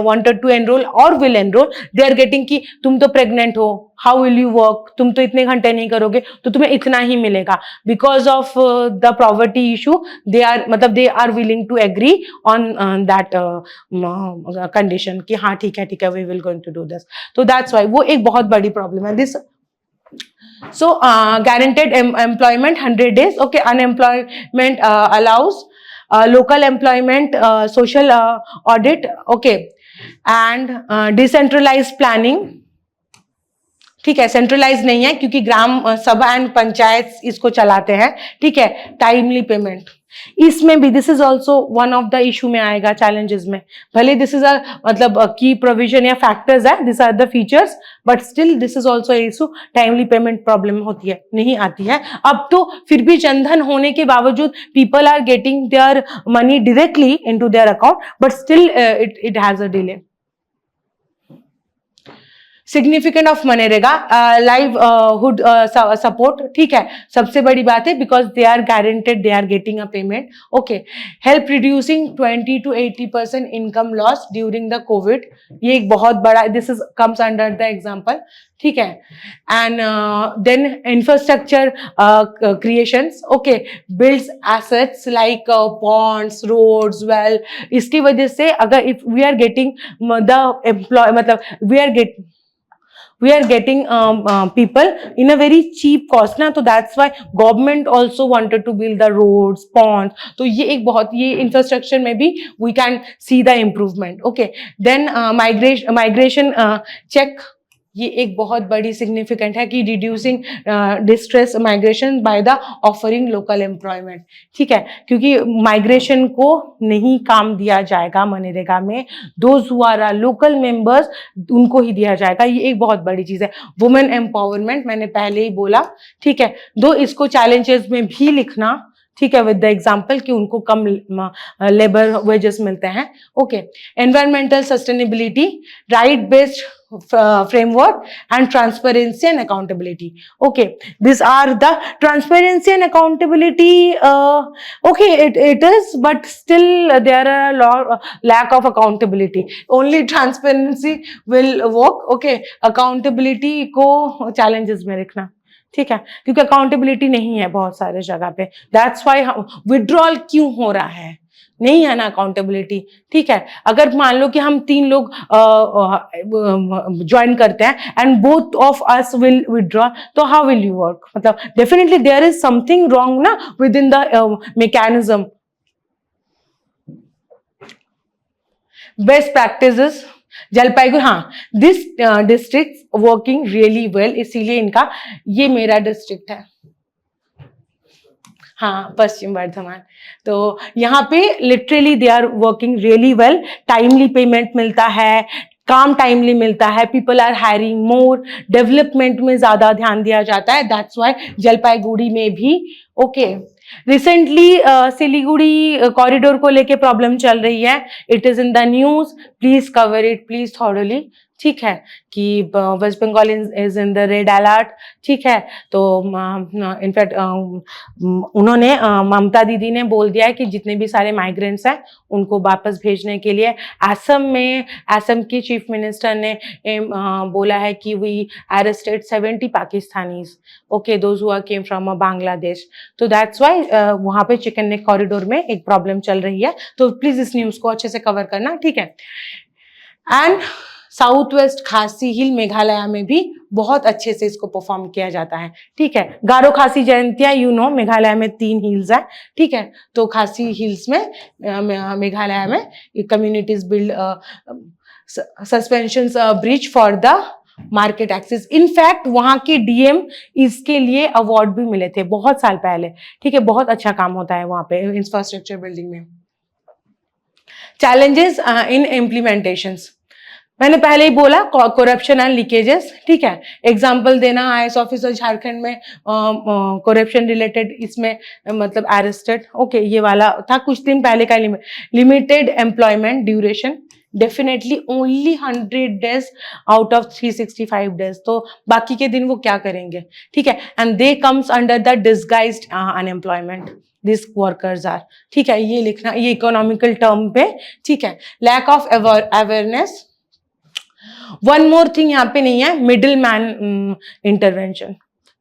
wanted to enroll और will enroll, they are getting कि तुम तो प्रेग्नेंट हो, हाउ विल यू वर्क, तुम तो इतने घंटे नहीं करोगे तो तुम्हें इतना ही मिलेगा. Because of the poverty issue they are मतलब they are willing to agree on that condition कि हाँ ठीक है we will going to do this. तो दैट्स वाई वो एक बहुत बड़ी प्रॉब्लम है this. So guaranteed employment 100 days. Okay, unemployment allows local employment, social audit. Okay, and decentralized planning. ठीक है, सेंट्रलाइज नहीं है क्योंकि ग्राम सभा एंड पंचायत इसको चलाते हैं. ठीक है, टाइमली पेमेंट इसमें भी this is also one of the issue में आएगा, चैलेंजेस में. भले दिस इज अ मतलब की प्रोविजन या फैक्टर्स है, this are the features, but still this is also issue. Timely payment problem होती है, नहीं आती है. अब तो फिर भी जनधन होने के बावजूद people are getting their money directly into their account, but still it has a delay. Significant of MNREGA livelihood support. ठीक है, सबसे बड़ी बात है because they are guaranteed, they are getting a payment. Okay, help reducing 20 to 80% income loss during the Covid. ये एक बहुत बड़ा, this is comes under the example. ठीक है, and then infrastructure creations. Okay, builds assets like Pond's, roads, well. इसकी वजह से अगर if we are getting the employ मतलब we are getting people in a very cheap cost ना. तो that's why government also wanted to build the roads, ponds. तो ये एक बहुत, ये infrastructure में भी we can see the improvement. Okay, then migration check. ये एक बहुत बड़ी सिग्निफिकेंट है कि reducing distress migration by the offering local employment. ठीक है, क्योंकि माइग्रेशन को नहीं काम दिया जाएगा मनरेगा में, those who are local members उनको ही दिया जाएगा. ये एक बहुत बड़ी चीज है. वुमेन एम्पावरमेंट मैंने पहले ही बोला. ठीक है, दो इसको चैलेंजेस में भी लिखना. ठीक है, विद द एग्जाम्पल कि उनको कम लेबर वेजेस मिलते हैं. Okay, environmental sustainability, right based framework and transparency and accountability. Okay, these are the transparency and accountability. Okay, it is, but still there are a lot lack of accountability. Only transparency will work. Okay, accountability को challenges में रखना. ठीक है, क्योंकि accountability नहीं है बहुत सारे जगह पे, दैट्स वाई विड्रॉल क्यों हो रहा है, नहीं है ना अकाउंटेबिलिटी। ठीक है, अगर मान लो कि हम 3 लोग ज्वाइन करते हैं and both of us will withdraw, तो हाउ विल यू वर्क, मतलब definitely there is something wrong ना within the mechanism. Best practices Jalpaiguri, हाँ, this district working really well, इसीलिए इनका, ये मेरा डिस्ट्रिक्ट है, हाँ, पश्चिम वर्धमान। तो यहाँ पे literally they are working really well, timely payment मिलता है, काम टाइमली मिलता है, people are hiring more, development में ज्यादा ध्यान दिया जाता है, दैट्स वाई जलपाईगुड़ी में भी। ओके, रिसेंटली सिलीगुड़ी कॉरिडोर को लेके प्रॉब्लम चल रही है, it is in the news, please cover it please thoroughly. ठीक है, कि West Bengal is in the red alert. ठीक है, तो इनफैक्ट उन्होंने ममता दीदी ने बोल दिया है कि जितने भी सारे माइग्रेंट्स हैं उनको वापस भेजने के लिए। असम में असम की चीफ मिनिस्टर ने बोला है कि we arrested 70 Pakistanis, okay, those who came from Bangladesh. तो दैट्स वाई वहाँ पे चिकन नेक कॉरिडोर में एक प्रॉब्लम चल रही है, तो प्लीज इस न्यूज को अच्छे से कवर करना। ठीक है, एंड साउथ वेस्ट खासी हिल मेघालय में भी बहुत अच्छे से इसको परफॉर्म किया जाता है। ठीक है, गारो खासी जयंतिया, यू नो, मेघालय में 3 हिल्स है। ठीक है, तो खासी हिल्स में मेघालय में communities build suspension bridge for the market access. In fact वहां के डीएम इसके लिए अवार्ड भी मिले थे बहुत साल पहले। ठीक है, बहुत अच्छा काम होता है वहां पे इंफ्रास्ट्रक्चर बिल्डिंग में। चैलेंजेस इन इम्प्लीमेंटेशंस, मैंने पहले ही बोला, करप्शन एंड लीकेजेस। ठीक है, एग्जांपल देना, आईएएस ऑफिसर झारखंड में करप्शन रिलेटेड इसमें मतलब अरेस्टेड। ओके, ये वाला था कुछ दिन पहले का। Limited employment duration, definitely only 100 days out of 365 days, तो बाकी के दिन वो क्या करेंगे। ठीक है, and they comes under the disguised unemployment, this workers are. ठीक है, ये लिखना, ये इकोनॉमिकल टर्म पे। ठीक है, lack of awareness. One more thing यहाँ पे नहीं है, middleman intervention,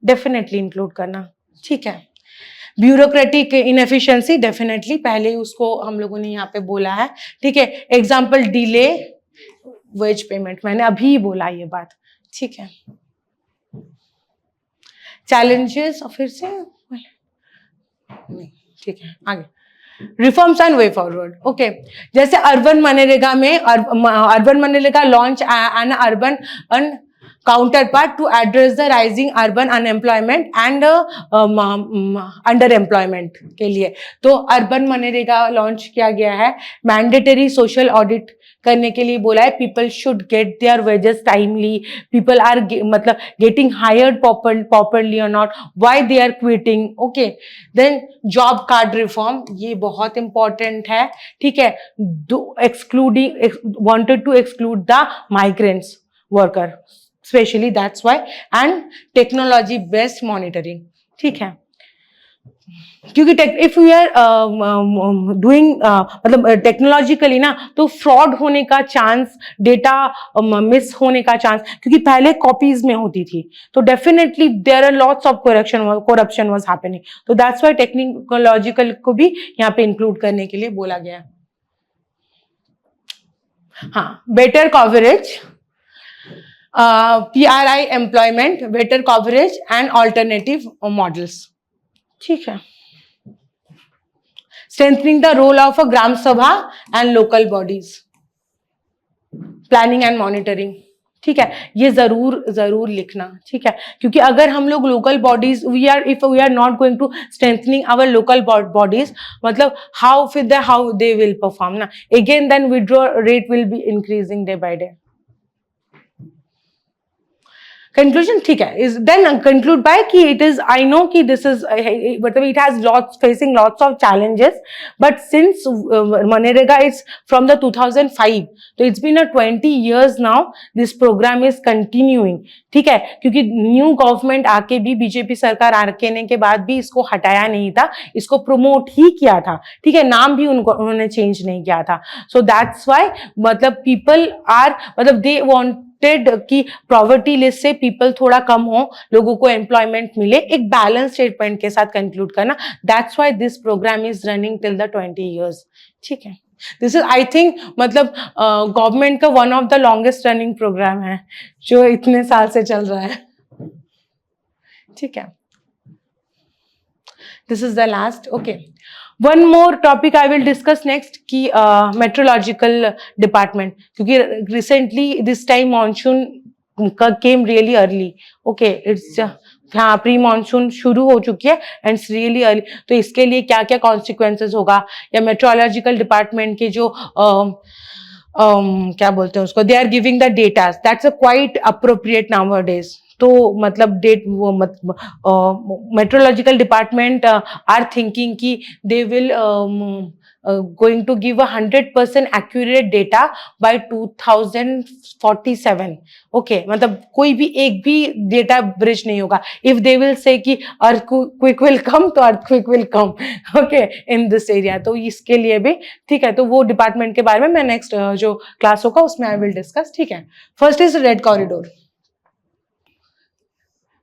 definitely include करना। ठीक है, ब्यूरोक्रेटिक इनएफिशिएंसी, डेफिनेटली पहले ही उसको हम लोगों ने यहाँ पे बोला है। ठीक है, एग्जाम्पल डिले वेज पेमेंट, मैंने अभी ही बोला ये बात। ठीक है, चैलेंजेस फिर से नहीं। ठीक है, आगे reforms and way forward. Okay, जैसे अर्बन मनरेगा में urban MNREGA launch N urban counterpart to address the rising urban unemployment and underemployment के लिए। तो अर्बन मनरेगा लॉन्च किया गया है, मैंडेटरी सोशल ऑडिट करने के लिए बोला है, people should get their wages timely, people are मतलब गेटिंग हायर्ड प्रॉपरली और not, why they are quitting. Okay, then job card reform, ये बहुत इंपॉर्टेंट है। ठीक है, excluding wanted to exclude the migrants worker specially, that's why, and technology based monitoring. ठीक है, क्योंकि इफ वी आर डूइंग मतलब टेक्नोलॉजिकली ना, तो फ्रॉड होने का चांस, डेटा मिस होने का चांस, क्योंकि पहले कॉपीज में होती थी, तो definitely there are lots of corruption was happening, तो दैट्स वाई टेक्नोलॉजिकल को भी यहाँ पे इंक्लूड करने के लिए बोला गया। हाँ, better coverage, PRI employment, better coverage and alternative models. ठीक है, strengthening the role of a gram sabha and local bodies, planning and monitoring. ठीक है, ये जरूर लिखना। ठीक है, क्योंकि अगर हम लोग local bodies if we are not going to strengthening our local bodies, मतलब हाउ दे विल परफॉर्म ना, again then withdraw rate will be increasing day by day. Conclusion, ठीक है, इज देन कंक्लूड बाय कि it is, I know कि this is मतलब it has facing lots of challenges, but since मनरेगा is from the 2005, तो it's been 20 years now this programme is continuing. ठीक है, क्योंकि न्यू गवर्नमेंट आके भी, बीजेपी सरकार आने के बाद भी इसको हटाया नहीं था, इसको प्रमोट ही किया था। ठीक है, नाम भी उन्होंने चेंज नहीं किया था। सो दैट्स वाई मतलब पीपल आर, मतलब दे वांट इंस्टेड कि पॉवर्टी लिस्ट से पीपल थोड़ा कम हो, लोगों को एम्प्लॉयमेंट मिले, एक बैलेंस स्टेटमेंट के साथ कंक्लूड करना. That's why this programme is running till the 20 years. ठीक है, दिस इज आई थिंक मतलब गवर्नमेंट का one of the longest running programme है जो इतने साल से चल रहा है. ठीक है, this is the last. Okay, one more topic I will discuss next कि मेट्रोलॉजिकल डिपार्टमेंट, क्योंकि recently this time monsoon came really early. Okay, it's हाँ, प्री मानसून शुरू हो चुकी है एंड इट्स रियली अर्ली. तो इसके लिए क्या क्या कॉन्सिक्वेंसेस होगा, या मेट्रोलॉजिकल डिपार्टमेंट के जो क्या बोलते हैं उसको, they are giving the data, that's a quite appropriate nowadays. तो मतलब डेट वो मेट्रोलॉजिकल डिपार्टमेंट आर थिंकिंग कि they will going to give 100% accurate data by 2047. Okay, मतलब कोई भी एक भी डेटा ब्रिज नहीं होगा. If they will say कि earthquake will come, तो earthquake will come. Okay, in this area. तो इसके लिए भी ठीक है. तो वो डिपार्टमेंट के बारे में मैं नेक्स्ट जो क्लास होगा उसमें आई विल डिस्कस. ठीक है, first is red corridor.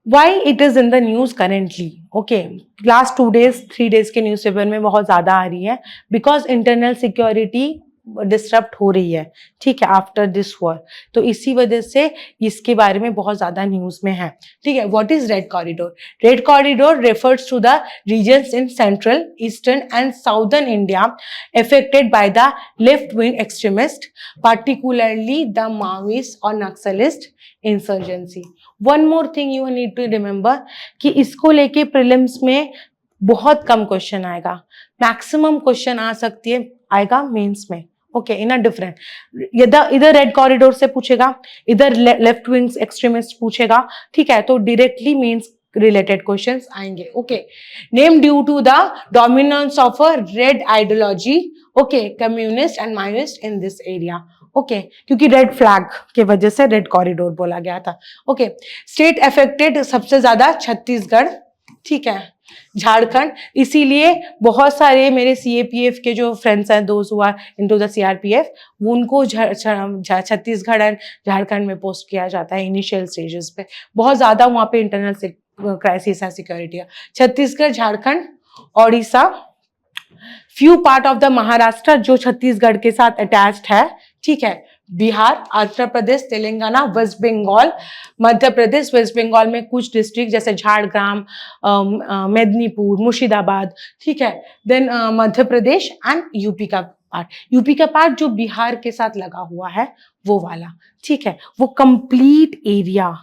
Why it is in the news currently? Okay, last 2 days 3 days के न्यूज़पेपर में बहुत ज़्यादा आ रही है, because internal security डिस्टर्ब हो रही है. ठीक है, आफ्टर दिस वॉर. तो इसी वजह से इसके बारे में बहुत ज़्यादा न्यूज़ में है. ठीक है, what is red corridor? Red corridor refers to the regions in central, eastern and southern India affected by the left-wing extremist, particularly the Maoist or Naxalist insurgency. One more thing you need to remember कि इसको लेके prelims में बहुत कम question आएगा. Maximum question आ सकती है आएगा mains में. ओके, इन अ डिफरेंट, इधर रेड कॉरिडोर से पूछेगा, इधर लेफ्ट विंग्स एक्सट्रीमिस्ट पूछेगा. ठीक है, तो डायरेक्टली मीन्स रिलेटेड क्वेश्चंस आएंगे. Okay, name due to the dominance of a red ideology. Okay, communist and Maoist in this area. Okay, क्योंकि रेड फ्लैग के वजह से रेड कॉरिडोर बोला गया था. ओके, स्टेट अफेक्टेड सबसे ज्यादा छत्तीसगढ़. ठीक है, झारखंड. इसीलिए बहुत सारे मेरे सीएपीएफ के जो फ्रेंड्स हैं, दोज हुआ इनटू द सीआरपीएफ, उनको छत्तीसगढ़ और झारखंड में पोस्ट किया जाता है इनिशियल स्टेजेस पे. बहुत ज्यादा वहाँ पे इंटरनल क्राइसिस है सिक्योरिटी का. Chhattisgarh, Jharkhand, Odisha, few part of the Maharashtra जो छत्तीसगढ़ के साथ अटैच्ड है. ठीक है, बिहार, आंध्र प्रदेश, तेलंगाना, वेस्ट बंगाल, मध्य प्रदेश. वेस्ट बंगाल में कुछ डिस्ट्रिक्ट जैसे झाड़ग्राम, मेदिनीपुर, मुर्शिदाबाद. ठीक है, then Madhya Pradesh and UP का पार्ट. यूपी का पार्ट जो बिहार के साथ लगा हुआ है वो वाला. ठीक है, वो कंप्लीट एरिया.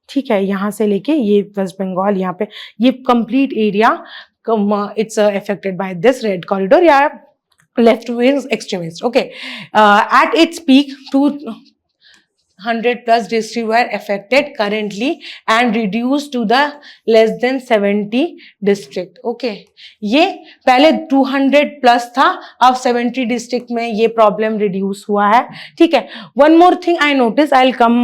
ठीक है, यहाँ से लेके ये वेस्ट बंगाल, यहाँ पे ये complete area it's affected by this red corridor या left wing extremists. Okay, at its peak 200 plus districts were affected currently and reduced to the less than 70 district. Okay, ये पहले 200 plus था, अब 70 district में ये problem reduce हुआ है. ठीक है, one more thing I notice, I'll come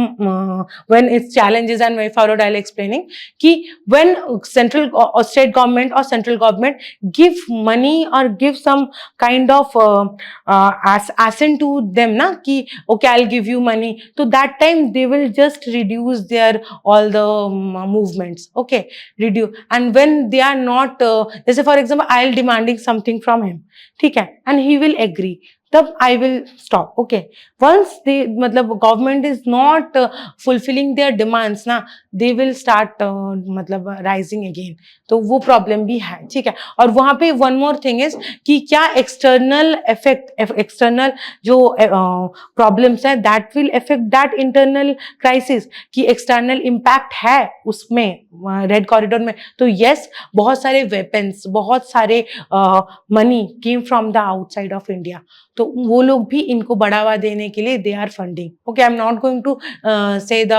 when it's challenges and way forward I'll explaining कि when central or state government or central government give money or give some kind of assent to them ना कि okay I'll give you money, तो that time they will just reduce their all the movements. Okay, reduce, and when they are not जैसे for example I'll demanding something from him. ठीक है, and he will agree, तब I will stop. Okay, once they मतलब government is not fulfilling their demands ना, they will start मतलब rising again. तो वो problem भी है. ठीक है, और वहाँ पे one more thing is कि क्या एक्सटर्नल इफेक्ट, एक्सटर्नल जो प्रॉब्लम्स है that will affect that internal crisis, कि एक्सटर्नल इम्पैक्ट है उसमें रेड कॉरिडोर में. तो यस, बहुत सारे वेपन्स, बहुत सारे money came from the outside of India. तो वो लोग भी इनको बढ़ावा देने के लिए they are funding. Okay, I am not going to say the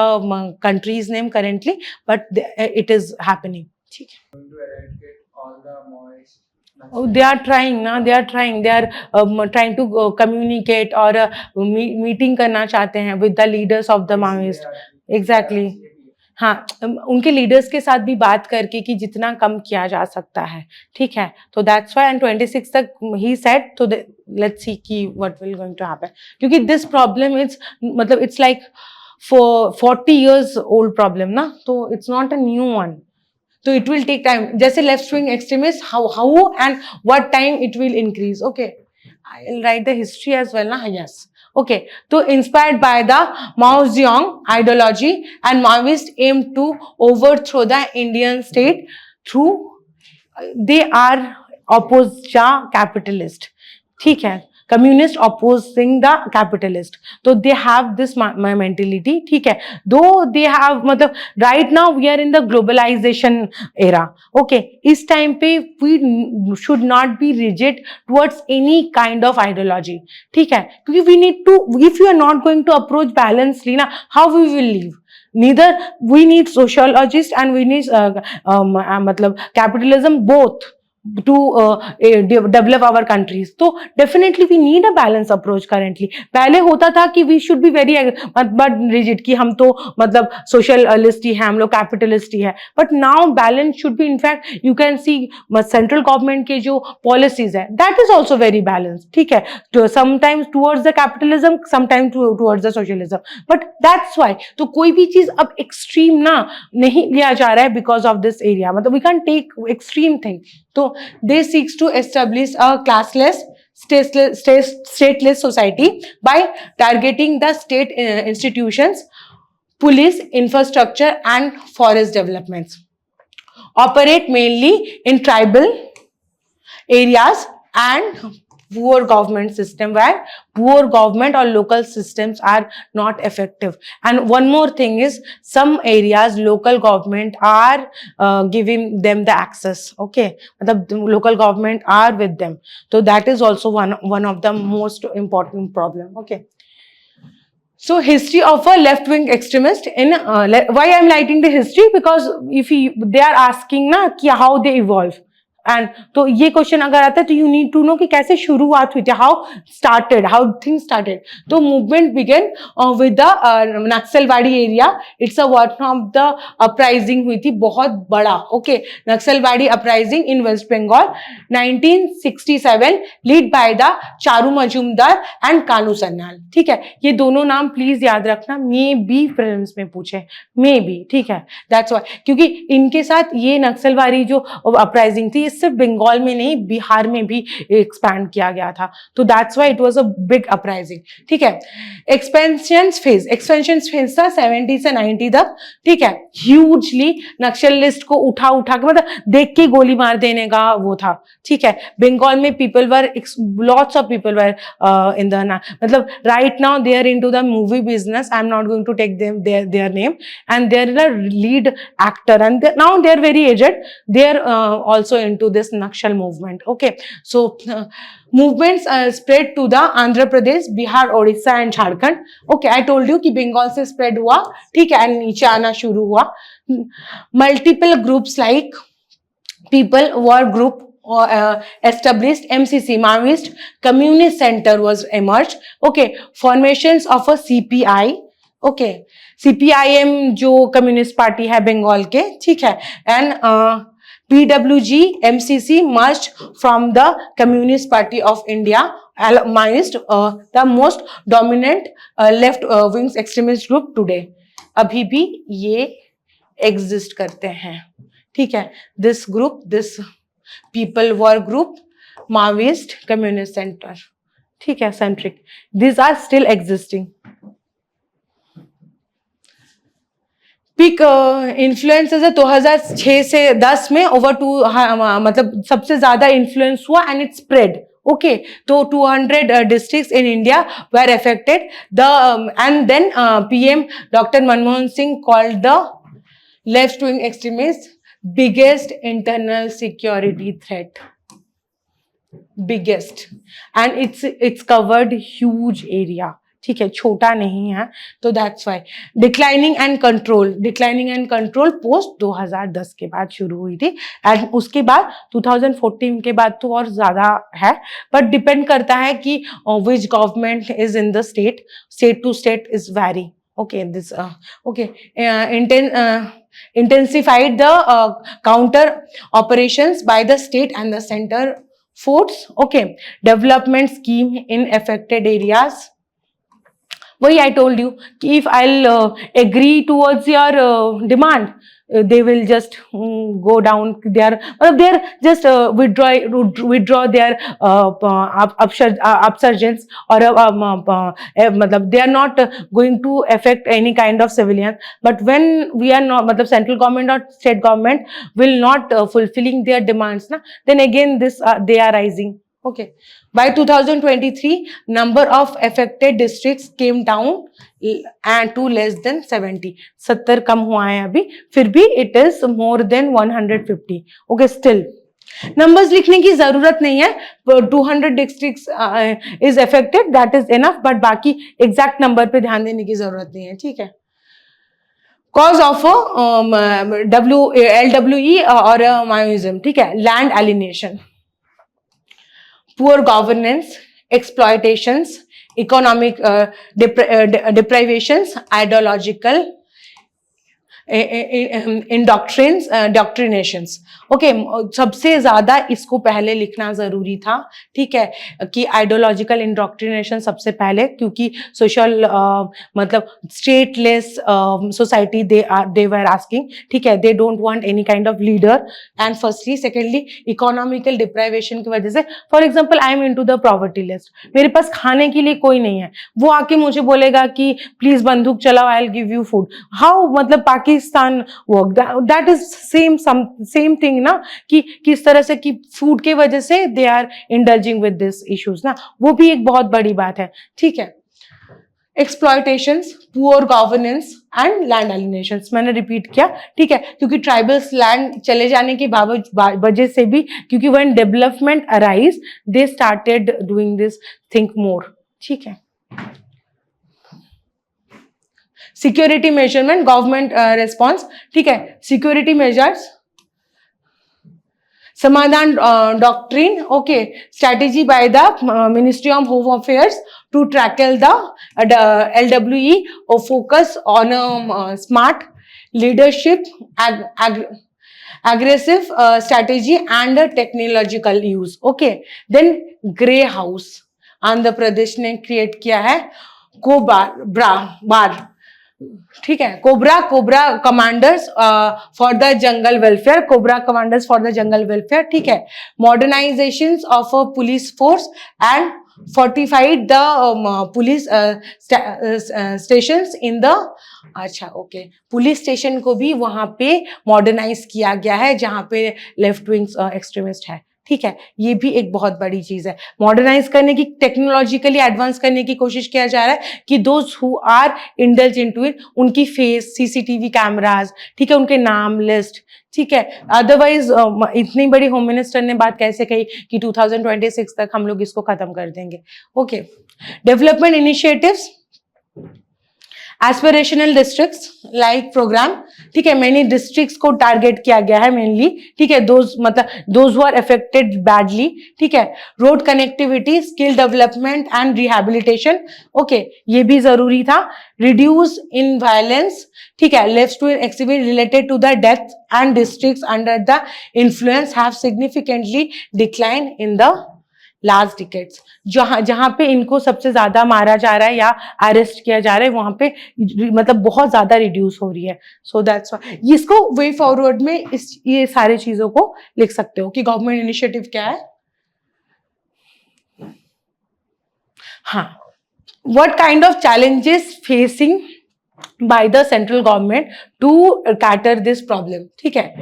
countries name currently, but it is happening. ठीक है, Going to eradicate all the Maoist. oh, they are trying ना, they are trying to communicate और meeting करना चाहते हैं with the leaders of the Maoist. Exactly. हाँ, उनके leaders के साथ भी बात करके कि जितना कम किया जा सकता है. ठीक है, तो दैट्स व्हाई एंड 26 तक ही सेड. तो लेट्स सी कि what will going to happen, क्योंकि दिस प्रॉब्लम इज मतलब it's like for 40 years old problem ना, तो it's not a new one. So it will take time. जैसे left wing extremists, how and what time it will increase. Okay, I'll write the history as well ना. Yes. Okay, so inspired by the Mao Zedong ideology and Maoist aim to overthrow the Indian state through they are opposed capitalist. ठीक है, communist opposing the capitalist, तो they have this mentality. ठीक है, though they have मतलब right now we are in the globalization era. Okay, इस time पे we should not be rigid towards any kind of ideology. ठीक है, क्योंकि we need to, if you are not going to approach balancedly ना, how we will live? Neither we need sociologists and we need मतलब capitalism both to develop our countries. तो definitely we need a balanced approach currently. पहले होता था कि we should be very but rigid कि हम तो मतलब socialist ही हैं, हम लोग capitalist ही है. But now balance should be, in fact you can see central government के जो policies है, that is also very balanced. ठीक है, तो sometimes towards the capitalism, sometimes towards the socialism. But that's why तो कोई भी चीज अब extreme ना नहीं लिया जा रहा है because of this area. मतलब we can't take extreme thing. तो they seeks to establish a classless, stateless society by targeting the state institutions, police, infrastructure and forest developments. Operate mainly in tribal areas and poor government system, where poor government or local systems are not effective. And one more thing is, some areas local government are giving them the access. Okay, the local government are with them, so that is also one of the most important problem. Okay, so history of a left-wing extremist in why I am writing the history, because if they are asking ना कि how they evolve, and तो ये question अगर आता है तो you need to know कि कैसे शुरुआत हुई थी, हाउ थिंग्स स्टार्टेड. तो movement began with the Naxalbari area. It's a one of the uprising हुई थी बहुत बड़ा. Okay, Naxalbari uprising in waste Bengal 1967, lead by the Charu Majumdar and Kanu Sanyal. ठीक है, ये दोनों नाम प्लीज याद रखना, मे बी प्रीलिम्स में पूछे, मे बी. ठीक है, दैट्स व्हाई, क्योंकि इनके साथ ये नक्सलवाड़ी जो अपराइजिंग थी सिर्फ बंगाल में नहीं, बिहार में भी एक्सपैंड किया गया था. तो that's why it was a big uprising. ठीक है, एक्सपेंशन फेज था 70 से 90 तक. ठीक है, ह्यूजली नक्सलिस्ट को उठा के मतलब देख के गोली मार देने का वो था. ठीक है, बंगाल में people were, lots of people were in the मतलब right now they are into the movie business. I am not going to take them their name, and there is a lead actor and now they are very aged. They are also into this Nakshal movement. Okay, so movements spread to the Andhra Pradesh, Bihar, Odisha and Jharkhand. Okay, I told you कि बंगाल से spread हुआ. ठीक है, and नीचे आना शुरू हुआ. Multiple groups like people war group established, MCC, Maoist Communist Center was emerged. Okay, formations of a CPI. Okay, CPIM जो कम्युनिस्ट पार्टी है बंगाल के. ठीक है, and PWG, MCC merged from the Communist Party of India, Maoist, the most dominant left-wing extremist group today. अभी भी ये exist करते हैं. ठीक है, this group, this people war group, Maoist Communist Center. ठीक है, centric. These are still existing. Peak influences है 2006 से 10 में ओवर टू मतलब सबसे ज्यादा इन्फ्लुएंस हुआ एंड इट स्प्रेड. ओके, तो 200 districts in India were affected. The end then PM doctor Manmohan Singh called the left wing extremist biggest internal security threat. Biggest, and it's covered huge area. ठीक है, छोटा नहीं है. तो that's why declining and control post 2010 के बाद शुरू हुई थी, एंड उसके बाद 2014 के बाद तो और ज्यादा है. बट डिपेंड करता है कि which government is in the state to state is vary. Okay, this okay, intensified the counter operations by the state and the center force. Okay, development scheme in affected areas. वही I told you कि if I agree towards your demand, they will just go down, they are just withdraw their upsurgence, or matlab they are not going to affect any kind of civilian. But when we are not, matlab central government or state government will not fulfilling their demands na, then again this they are rising. Okay, by 2023 number of affected districts came down and to less than 70. 70 कम हुआ है अभी, फिर भी it is more than 150. Okay, still numbers लिखने की जरूरत नहीं है. 200 districts is affected, that is enough, but बाकी एग्जैक्ट नंबर पे ध्यान देने की जरूरत नहीं है. ठीक है. कॉज ऑफ LWE और मायोइज्म. ठीक है. Land alienation, poor governance, exploitations, economic deprivations, ideological indoctrinations. Okay, सबसे ज्यादा इसको पहले लिखना जरूरी था. ठीक है, कि आइडियोलॉजिकल इंडोक्ट्रिनेशन सबसे पहले, क्योंकि सोशल मतलब stateless society they were asking. ठीक है, they don't want any kind of leader. And firstly, secondly economical deprivation की वजह से. For example, I am into the poverty list, मेरे पास खाने के लिए कोई नहीं है, वो आके मुझे बोलेगा कि प्लीज बंदूक चलाओ, I will give you food. How, मतलब Pakistan work, that is same thing ना, कि किस तरह से कि फूड के वजह से they are indulging with this issues ना, वो भी एक बहुत बड़ी बात है. ठीक है. एक्सप्लॉयटेशंस, पुअर गवर्नेंस एंड लैंड एलिनेशंस, मैंने रिपीट किया. ठीक है, क्योंकि ट्राइबल्स लैंड चले जाने की वजह से भी, क्योंकि when development arise they started doing this think more. ठीक है. Security measurement, government response. ठीक है. Security measures, Samadhan doctrine. Okay, strategy by the ministry of home affairs to tackle the LWE, or focus on smart leadership, aggressive strategy and technological use. Okay, then Greyhounds Andhra Pradesh ने create किया है. बार. ठीक है. Cobra commanders for the jungle welfare, cobra commanders for the jungle welfare. ठीक है. Modernization of police force and fortified the police stations in the. अच्छा, okay, police station को भी वहां पे मॉडर्नाइज किया गया है जहां पे लेफ्ट विंग एक्सट्रीमिस्ट है. ठीक है, ये भी एक बहुत बड़ी चीज है. मॉडर्नाइज करने की, टेक्नोलॉजिकली एडवांस करने की कोशिश किया जा रहा है कि those who are indulge into it, उनकी फेस CCTV कैमराज. ठीक है, उनके नाम लिस्ट. ठीक है. अदरवाइज इतनी बड़ी होम मिनिस्टर ने बात कैसे कही कि 2026 तक हम लोग इसको खत्म कर देंगे. Okay. Development initiatives, aspirational districts like programme. ठीक है, मेनी डिस्ट्रिक्ट्स को टारगेट किया गया है मेनली. ठीक है, those who are affected badly. ठीक है. Road connectivity, skill development and rehabilitation. Okay, ये भी जरूरी था. Reduce in violence. ठीक है. Left to exhibit related to the death and districts under the influence have significantly decline in the last decades. जहां पे इनको सबसे ज्यादा मारा जा रहा है या अरेस्ट किया जा रहा है, वहां पे मतलब बहुत ज्यादा रिड्यूस हो रही है. सो दैट्स व्हाई इसको वे फॉरवर्ड में ये सारी चीजों को लिख सकते हो कि गवर्नमेंट इनिशिएटिव क्या है. हाँ, what kind of challenges facing by the central government to cater this problem. ठीक है.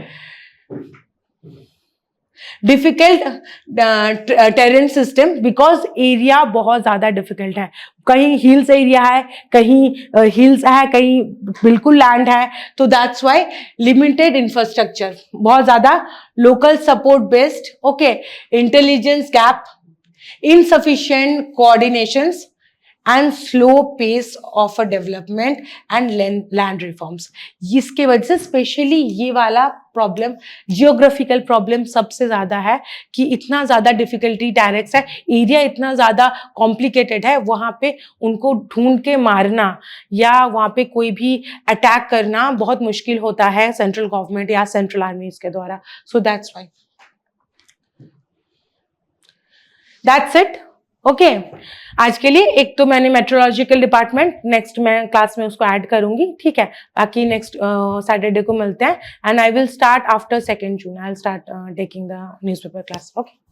Difficult terrain system, because area बहुत ज्यादा डिफिकल्ट है. कहीं हिल्स एरिया है, कहीं हिल्स है, कहीं बिल्कुल लैंड है. तो दैट्स व्हाई लिमिटेड इंफ्रास्ट्रक्चर, बहुत ज्यादा local support based. Okay. Intelligence gap, insufficient coordinations and slow pace of a development and land reforms. इसके वजह से स्पेशली ये वाला प्रॉब्लम, जियोग्राफिकल प्रॉब्लम सबसे ज्यादा है कि इतना ज्यादा डिफिकल्टी डायरेक्ट है, एरिया इतना ज्यादा कॉम्प्लिकेटेड है, वहां पे उनको ढूंढ के मारना या वहां पे कोई भी अटैक करना बहुत मुश्किल होता है सेंट्रल गवर्नमेंट या सेंट्रल आर्मीज के द्वारा. सो that's why. That's it. Okay आज के लिए एक तो मैंने मेट्रोलॉजिकल डिपार्टमेंट नेक्स्ट मैं क्लास में उसको ऐड करूंगी, ठीक है। बाकी नेक्स्ट सैटरडे को मिलते हैं and I will start after 2 June, I will start taking the newspaper class. Okay.